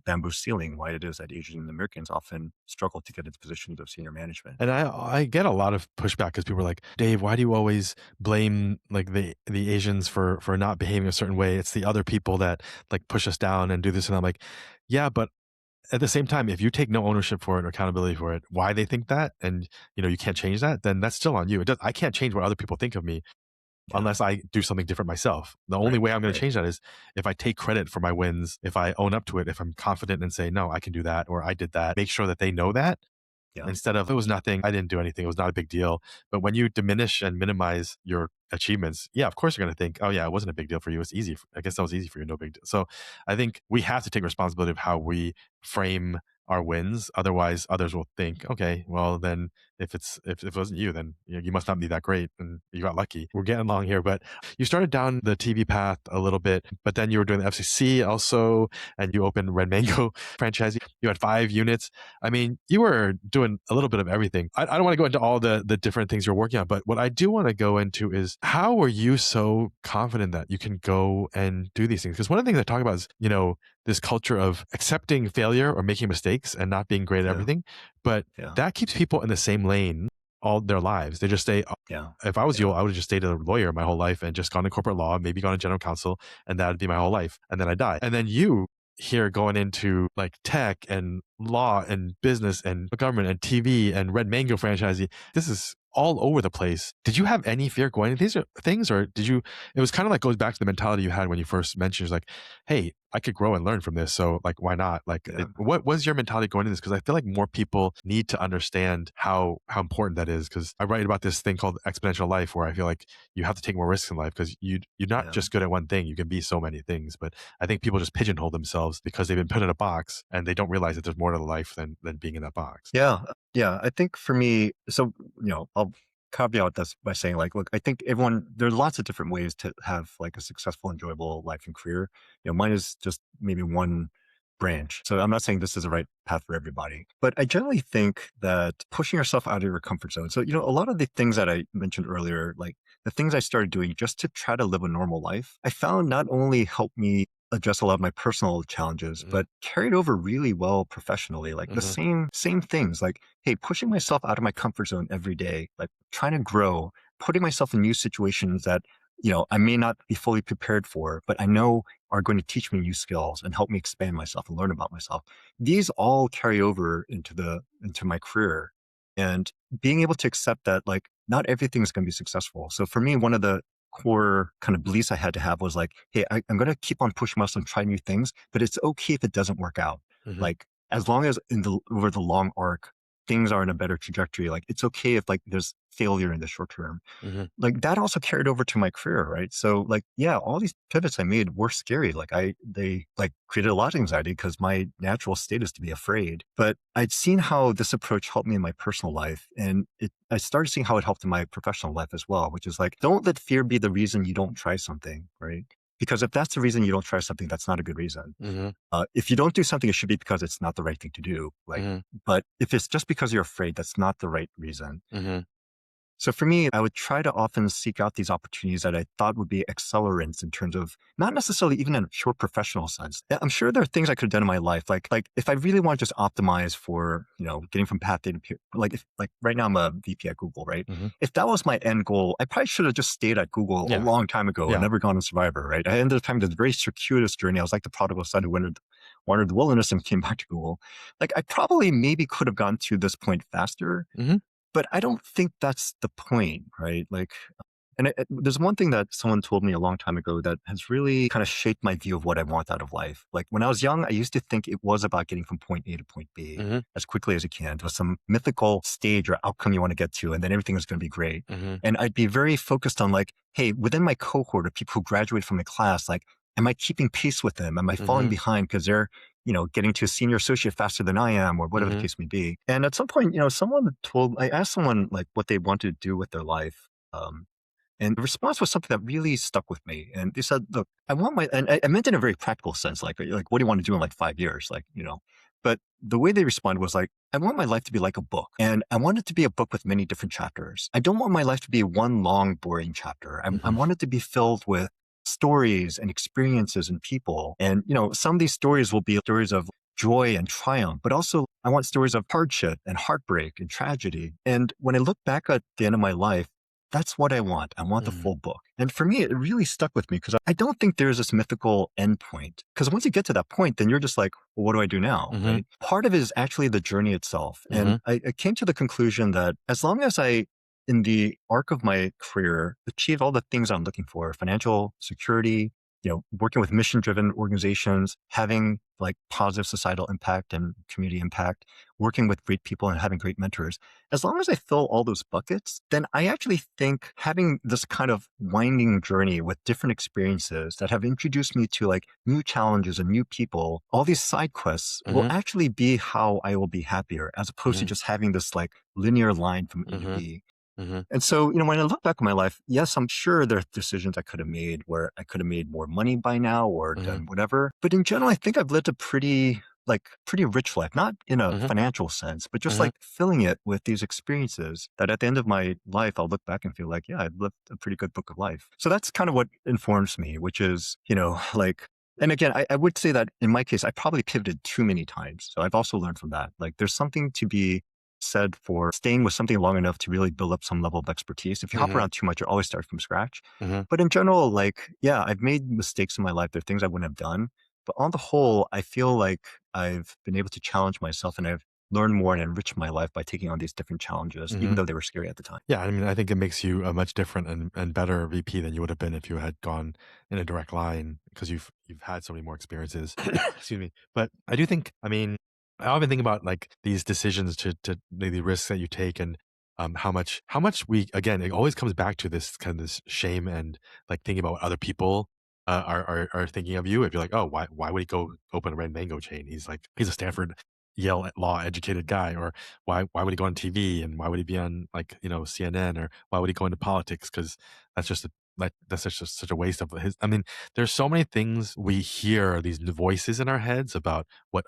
bamboo ceiling, why it is that Asian Americans often struggle to get into positions of senior management. And I get a lot of pushback because people are like, Dave, why do you always blame like the Asians for not behaving a certain way? It's the other people that like push us down and do this. And I'm like, yeah, but at the same time, if you take no ownership for it or accountability for it, why they think that, and you can't change that, then that's still on you. I can't change what other people think of me Yeah. unless I do something different myself. The only Right. way I'm going to Right. change that is if I take credit for my wins, if I own up to it, if I'm confident and say, no, I can do that, or I did that, make sure that they know that Yeah. instead of it was nothing, I didn't do anything, it was not a big deal. But when you diminish and minimize your achievements, yeah, of course you're going to think, oh yeah, it wasn't a big deal for you. It's easy. I guess that was easy for you. No big deal. So I think we have to take responsibility of how we frame our wins. Otherwise, others will think, okay, well then if it wasn't you, then you must not be that great and you got lucky. We're getting along here, but you started down the TV path a little bit, but then you were doing the FCC also, and you opened Red Mango franchise. You had 5 units. I mean, you were doing a little bit of everything. I don't want to go into all the different things you're working on, but what I do want to go into is how were you so confident that you can go and do these things? Because one of the things I talk about is, this culture of accepting failure or making mistakes and not being great at Yeah. everything. But Yeah. that keeps people in the same lane all their lives. They just stay, Yeah. if I was you, Yeah. I would have just stayed a lawyer my whole life and just gone to corporate law, maybe gone to general counsel, and that would be my whole life. And then I die. And then you here going into like tech and law and business and government and TV and Red Mango franchisee. This is all over the place. Did you have any fear going into these things, or did you? It was kind of like goes back to the mentality you had when you first mentioned, like, hey, I could grow and learn from this. So like, why not? Like, Yeah. what was your mentality going into this? Because I feel like more people need to understand how important that is. Because I write about this thing called exponential life, where I feel like you have to take more risks in life because you're not Yeah. just good at one thing. You can be so many things. But I think people just pigeonhole themselves because they've been put in a box and they don't realize that there's more to life than being in that box. Yeah. Yeah. I think for me, so, I'll caveat this by saying, like, look, I think there's lots of different ways to have like a successful, enjoyable life and career. Mine is just maybe one branch. So I'm not saying this is the right path for everybody, but I generally think that pushing yourself out of your comfort zone. So, a lot of the things that I mentioned earlier, like the things I started doing just to try to live a normal life, I found not only helped me address a lot of my personal challenges, Mhm. but carried over really well professionally. Like the Mhm. same things, like, hey, pushing myself out of my comfort zone every day, like trying to grow, putting myself in new situations that, I may not be fully prepared for, but I know are going to teach me new skills and help me expand myself and learn about myself. These all carry over into my career. And being able to accept that, like, not everything is going to be successful. So for me, one of the core kind of beliefs I had to have was like, hey, I'm going to keep on pushing myself and try new things, but it's okay if it doesn't work out. Mhm. Like, as long as over the long arc, things are in a better trajectory, like it's okay if like there's failure in the short term. Mhm. Like that also carried over to my career, right? So like, yeah, all these pivots I made were scary. Like they like created a lot of anxiety because my natural state is to be afraid. But I'd seen how this approach helped me in my personal life, and I started seeing how it helped in my professional life as well, which is like, don't let fear be the reason you don't try something, right? Because if that's the reason you don't try something, that's not a good reason. Mhm. If you don't do something, it should be because it's not the right thing to do. Like, Mhm. but if it's just because you're afraid, that's not the right reason. Mhm. So for me, I would try to often seek out these opportunities that I thought would be accelerants in terms of not necessarily even in a pure professional sense. Yeah, I'm sure there are things I could have done in my life. Like if I really want to just optimize for, getting from path A to P, like if like right now I'm a VP at Google, right? Mhm. If that was my end goal, I probably should have just stayed at Google a Yeah. long time ago and Yeah. never gone on Survivor, right? I ended up having this very circuitous journey. I was like the prodigal son who wandered the wilderness and came back to Google. Like I probably maybe could have gotten to this point faster, Mhm. but I don't think that's the point, right? Like, and there's one thing that someone told me a long time ago that has really kind of shaped my view of what I want out of life. Like when I was young, I used to think it was about getting from point A to point B Mhm. as quickly as you can to some mythical stage or outcome you want to get to, and then everything is going to be great. Mhm. And I'd be very focused on like, hey, within my cohort of people who graduate from the class, like, am I keeping pace with them? Am I falling Mhm. behind because they're getting to a senior associate faster than I am, or whatever the Mhm. case may be. And at some point, I asked someone like what they wanted to do with their life. And the response was something that really stuck with me. And they said, look, and I meant it in a very practical sense, like, what do you want to do in like 5 years? But the way they responded was like, I want my life to be like a book, and I want it to be a book with many different chapters. I don't want my life to be one long, boring chapter. I Mhm. want it to be filled with stories and experiences and people. And, some of these stories will be stories of joy and triumph, but also I want stories of hardship and heartbreak and tragedy. And when I look back at the end of my life, that's what I want. I want the Mhm. full book. And for me, it really stuck with me because I don't think there's this mythical endpoint. Because once you get to that point, then you're just like, well, what do I do now? Mhm. Right. Part of it is actually the journey itself. And Mhm. I came to the conclusion that as long as I, in the arc of my career, achieve all the things I'm looking for, financial security, working with mission driven organizations, having like positive societal impact and community impact, working with great people and having great mentors. As long as I fill all those buckets, then I actually think having this kind of winding journey with different experiences that have introduced me to like new challenges and new people, all these side quests will Mhm. actually be how I will be happier as opposed to Mhm. just having this like linear line from A to Mhm. B. Mhm. And so, when I look back on my life, yes, I'm sure there are decisions I could have made where I could have made more money by now or Mhm. done whatever. But in general, I think I've lived a pretty rich life, not in a Mhm. financial sense, but just Mhm. like filling it with these experiences that at the end of my life, I'll look back and feel like, yeah, I've lived a pretty good book of life. So that's kind of what informs me, which is, like, and again, I would say that in my case, I probably pivoted too many times. So I've also learned from that. Like, there's something to be said for staying with something long enough to really build up some level of expertise. If you hop Mhm. around too much, you always start from scratch. Mhm. But in general, like, yeah, I've made mistakes in my life. There are things I wouldn't have done. But on the whole, I feel like I've been able to challenge myself and I've learned more and enriched my life by taking on these different challenges, even Mhm. though they were scary at the time. Yeah, I mean, I think it makes you a much different and better VP than you would have been if you had gone in a direct line because you've had so many more experiences. Excuse me. But I do think, I mean, I often think about like these decisions to the risks that you take and how much we again it always comes back to this kind of this shame and like thinking about what other people are thinking of you. If you're like, oh, why would he go open a red mango chain? He's a Stanford Yale law educated guy, or why would he go on TV and why would he be on like CNN, or why would he go into politics? Because that's just a, that's such a waste of his. I mean, there's so many things we hear these voices in our heads about what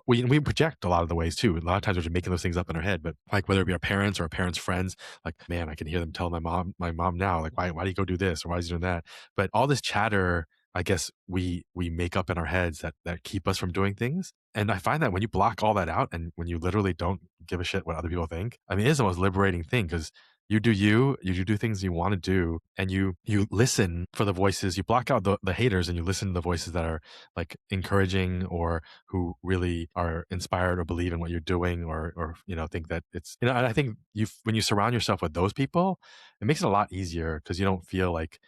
we project a lot of the ways too. A lot of times we're just making those things up in our head, but like whether it be our parents or our parents' friends, like man, I can hear them tell my mom now, like why do you go do this or why is he doing that? But all this chatter, I guess we make up in our heads that keep us from doing things. And I find that when you block all that out and when you literally don't give a shit what other people think, I mean, it is the most liberating thing because you do things you want to do, and you listen for the voices, you block out the haters and you listen to the voices that are like encouraging or who really are inspired or believe in what you're doing or think that it's and I think when you surround yourself with those people, it makes it a lot easier because you don't feel like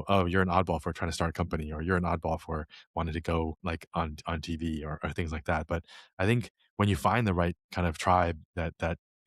oh, you're an oddball for trying to start a company, or you're an oddball for wanting to go like on TV or things like that. But I think when you find the right kind of tribe that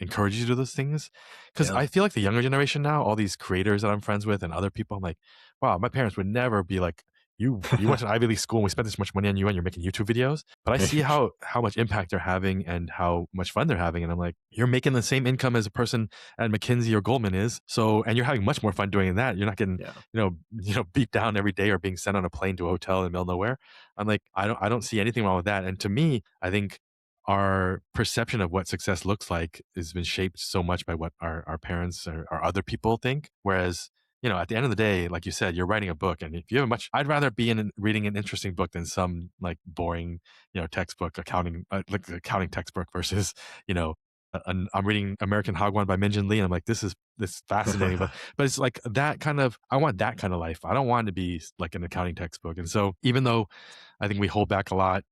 encourages you to do those things, because Yeah. I feel like the younger generation now, all these creators that I'm friends with and other people, I'm like, wow, my parents would never be like, you went to an Ivy League school and we spent this much money on you and you're making YouTube videos. But I see how much impact they're having and how much fun they're having. And I'm like, you're making the same income as a person at McKinsey or Goldman is. So and you're having much more fun doing that. You're not getting, Yeah. beat down every day or being sent on a plane to a hotel in the middle of nowhere. I'm like, I don't see anything wrong with that. And to me, I think our perception of what success looks like has been shaped so much by what our parents or other people think. Whereas, at the end of the day, like you said, you're writing a book, and if you have I'd rather be reading an interesting book than some like boring, textbook accounting, like accounting textbook versus, you know, I'm reading American Hogwan by Minjin Lee, and I'm like, this is fascinating, but it's like that kind of I want that kind of life. I don't want it to be like an accounting textbook. And so even though I think we hold back a lot,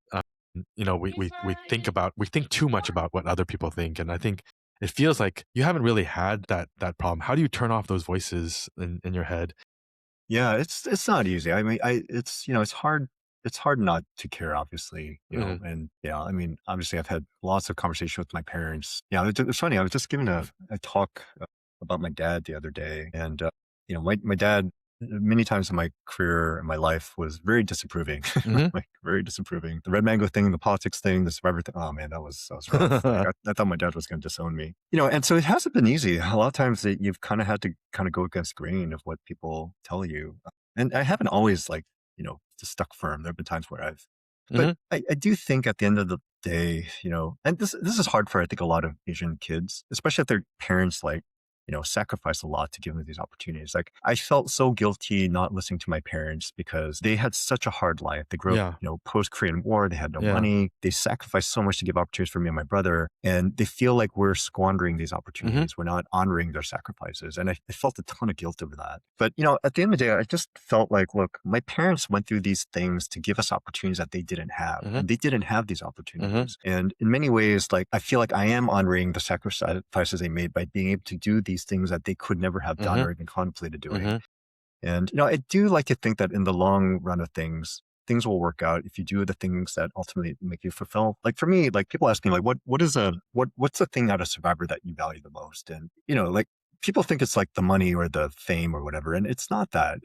we think too much about what other people think, and I think it feels like you haven't really had that problem. How do you turn off those voices in your head? Yeah, it's not easy. I mean, it's hard not to care, obviously, Mhm. and yeah, I mean, obviously I've had lots of conversation with my parents. Yeah, it's funny. I was just giving a talk about my dad the other day, and my dad many times in my career and my life was very disapproving, Mhm. like very disapproving. The red mango thing, the politics thing, the survivor thing. Oh man, that was rough. Like I thought my dad was going to disown me, and so it hasn't been easy. A lot of times that you've kind of had to kind of go against grain of what people tell you. And I haven't always like, just stuck firm. There have been times where but Mhm. I do think at the end of the day, and this is hard for, I think, a lot of Asian kids, especially if their parents like sacrificed a lot to give me these opportunities. Like I felt so guilty not listening to my parents because they had such a hard life. They grew up, Yeah. post Korean War. They had no Yeah. money. They sacrificed so much to give opportunities for me and my brother. And they feel like we're squandering these Mhm. opportunities. We're not honoring their sacrifices. And I felt a ton of guilt over that. But, at the end of the day, I just felt like, look, my parents went through these things to give us opportunities that they didn't have. Mhm. And they didn't have these Mhm. opportunities. And in many ways, like, I feel like I am honoring the sacrifices they made by being able to do these things that they could never have done Mhm. or even contemplated doing. Mhm. And, I do like to think that in the long run of things will work out if you do the things that ultimately make you fulfill. Like for me, like people ask me, like, what's the thing out of Survivor that you value the most? And, like people think it's like the money or the fame or whatever. And it's not that.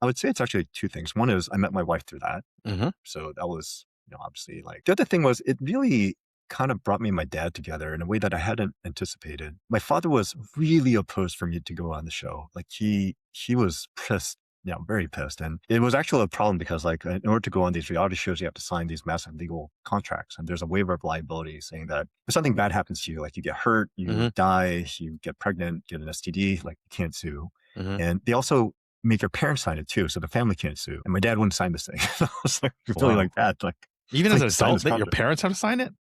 I would say it's actually two things. One is I met my wife through that. Mhm. So that was, obviously like the other thing was it really kind of brought me and my dad together in a way that I hadn't anticipated. My father was really opposed for me to go on the show. Like he was pissed, very pissed. And it was actually a problem because like in order to go on these reality shows, you have to sign these massive legal contracts. And there's a waiver of liability saying that if something bad happens to you, like you get hurt, you Mhm. die, you get pregnant, get an STD, like you can't sue. Mhm. And they also make your parents sign it too, so the family can't sue. And my dad wouldn't sign this thing. I was like really Wow. like that. Like, Even as like an sign adult this that your contract. parents have to sign it?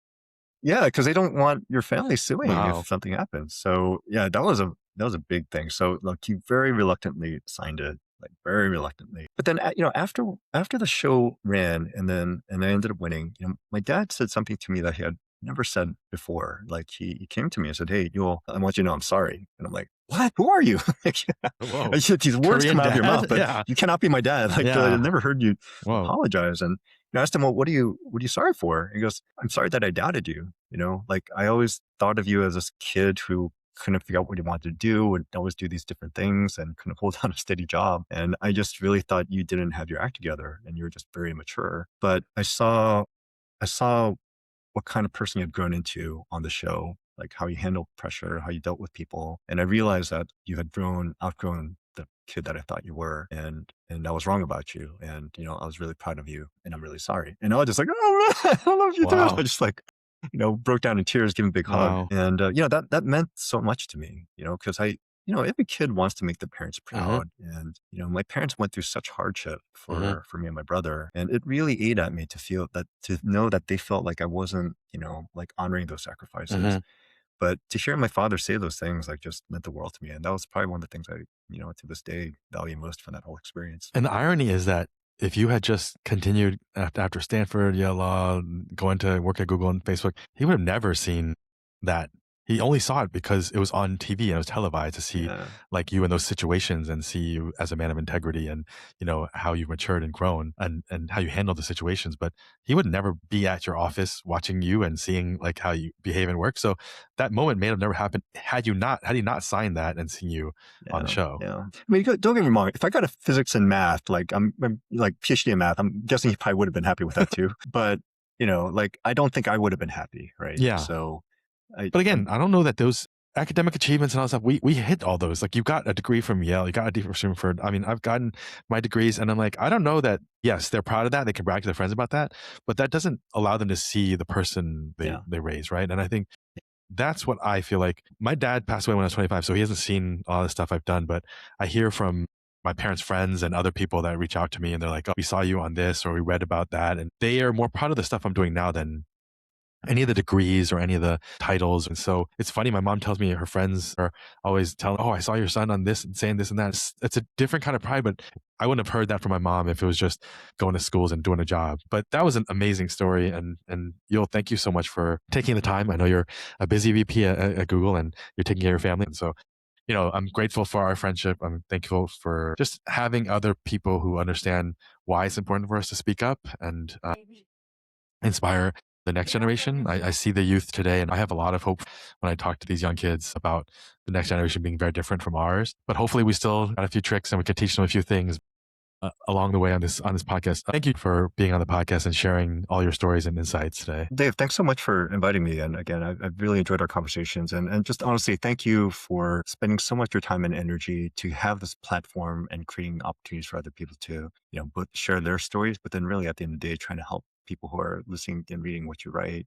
Yeah, because they don't want your family suing if Wow. something happens. So yeah, that was a big thing. So like he very reluctantly signed it, like very reluctantly. But then after the show ran and I ended up winning, my dad said something to me that he had never said before. Like he came to me and said, "Hey, Yul, I want you to know I'm sorry." And I'm like, "What? Who are you?" Like, Whoa. I said, these words come Korean out of your mouth, dad? but Yeah. you cannot be my dad. Like I Yeah. never heard you Whoa. apologize. And I asked him, "Well, what are you sorry for?" He goes, "I'm sorry that I doubted you. Like I always thought of you as this kid who couldn't figure out what he wanted to do and always do these different things and couldn't hold down a steady job. And I just really thought you didn't have your act together and you were just very immature. But I saw what kind of person you had grown into on the show, like how you handled pressure, how you dealt with people. And I realized that you had outgrown the kid that I thought you were. And I was wrong about you. And, I was really proud of you and I'm really sorry." And I was just like, "Oh man, I love you too." I Wow. just like, broke down in tears, gave him a big hug. Wow. And, that meant so much to me, because every kid wants to make their parents Mhm. proud. And, my parents went through such hardship Mhm. for me and my brother. And it really ate at me to know that they felt like I wasn't, like honoring those sacrifices. Mhm. But to hear my father say those things, like just meant the world to me. And that was probably one of the things I, to this day value most from that whole experience. And the irony is that if you had just continued after Stanford, Yale Law, going to work at Google and Facebook, he would have never seen that. He only saw it because it was on TV and it was televised to see Yeah. like you in those situations and see you as a man of integrity and how you've matured and grown and how you handle the situations. But he would never be at your office watching you and seeing like how you behave and work. So that moment may have never happened had he not signed that and seen you on the Yeah, show. yeah. I mean, don't get me wrong. If I got a physics and math, like I'm like PhD in math, I'm guessing he probably would have been happy with that too. But like I don't think I would have been happy, right? Yeah. So But I again, I don't know that those academic achievements and all that stuff, we hit all those. Like you got a degree from Yale, you got a degree from Stanford. I mean, I've gotten my degrees and I'm like, I don't know that, yes, they're proud of that. They can brag to their friends about that, but that doesn't allow them to see the person yeah, they raise, right? And I think that's what I feel like. My dad passed away when I was 25, so he hasn't seen all the stuff I've done, but I hear from my parents' friends and other people that reach out to me and they're like, oh, we saw you on this or we read about that. And they are more proud of the stuff I'm doing now than any of the degrees or any of the titles. And so it's funny. My mom tells me her friends are always telling, oh, I saw your son on this and saying this and that. It's a different kind of pride, but I wouldn't have heard that from my mom if it was just going to schools and doing a job. But that was an amazing story. And Yul, thank you so much for taking the time. I know you're a busy VP at Google and you're taking care of your family. And so, I'm grateful for our friendship. I'm thankful for just having other people who understand why it's important for us to speak up and inspire the next generation. I see the youth today, and I have a lot of hope when I talk to these young kids about the next generation being very different from ours. But hopefully, we still got a few tricks and we can teach them a few things along the way on this podcast. Thank you for being on the podcast and sharing all your stories and insights today. Dave, thanks so much for inviting me. And again, I've really enjoyed our conversations. And just honestly, thank you for spending so much of your time and energy to have this platform and creating opportunities for other people to, both share their stories, but then really at the end of the day, trying to help people who are listening and reading what you write,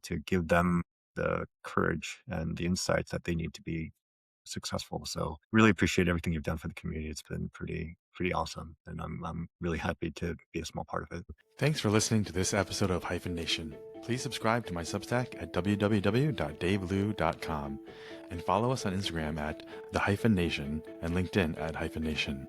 to give them the courage and the insights that they need to be successful. So really appreciate everything you've done for the community. It's been pretty awesome, and I'm really happy to be a small part of it. Thanks for listening to this episode of Hyphen Nation. Please subscribe to my Substack at www.davelou.com and follow us on Instagram at the Hyphen Nation and LinkedIn at Hyphen Nation.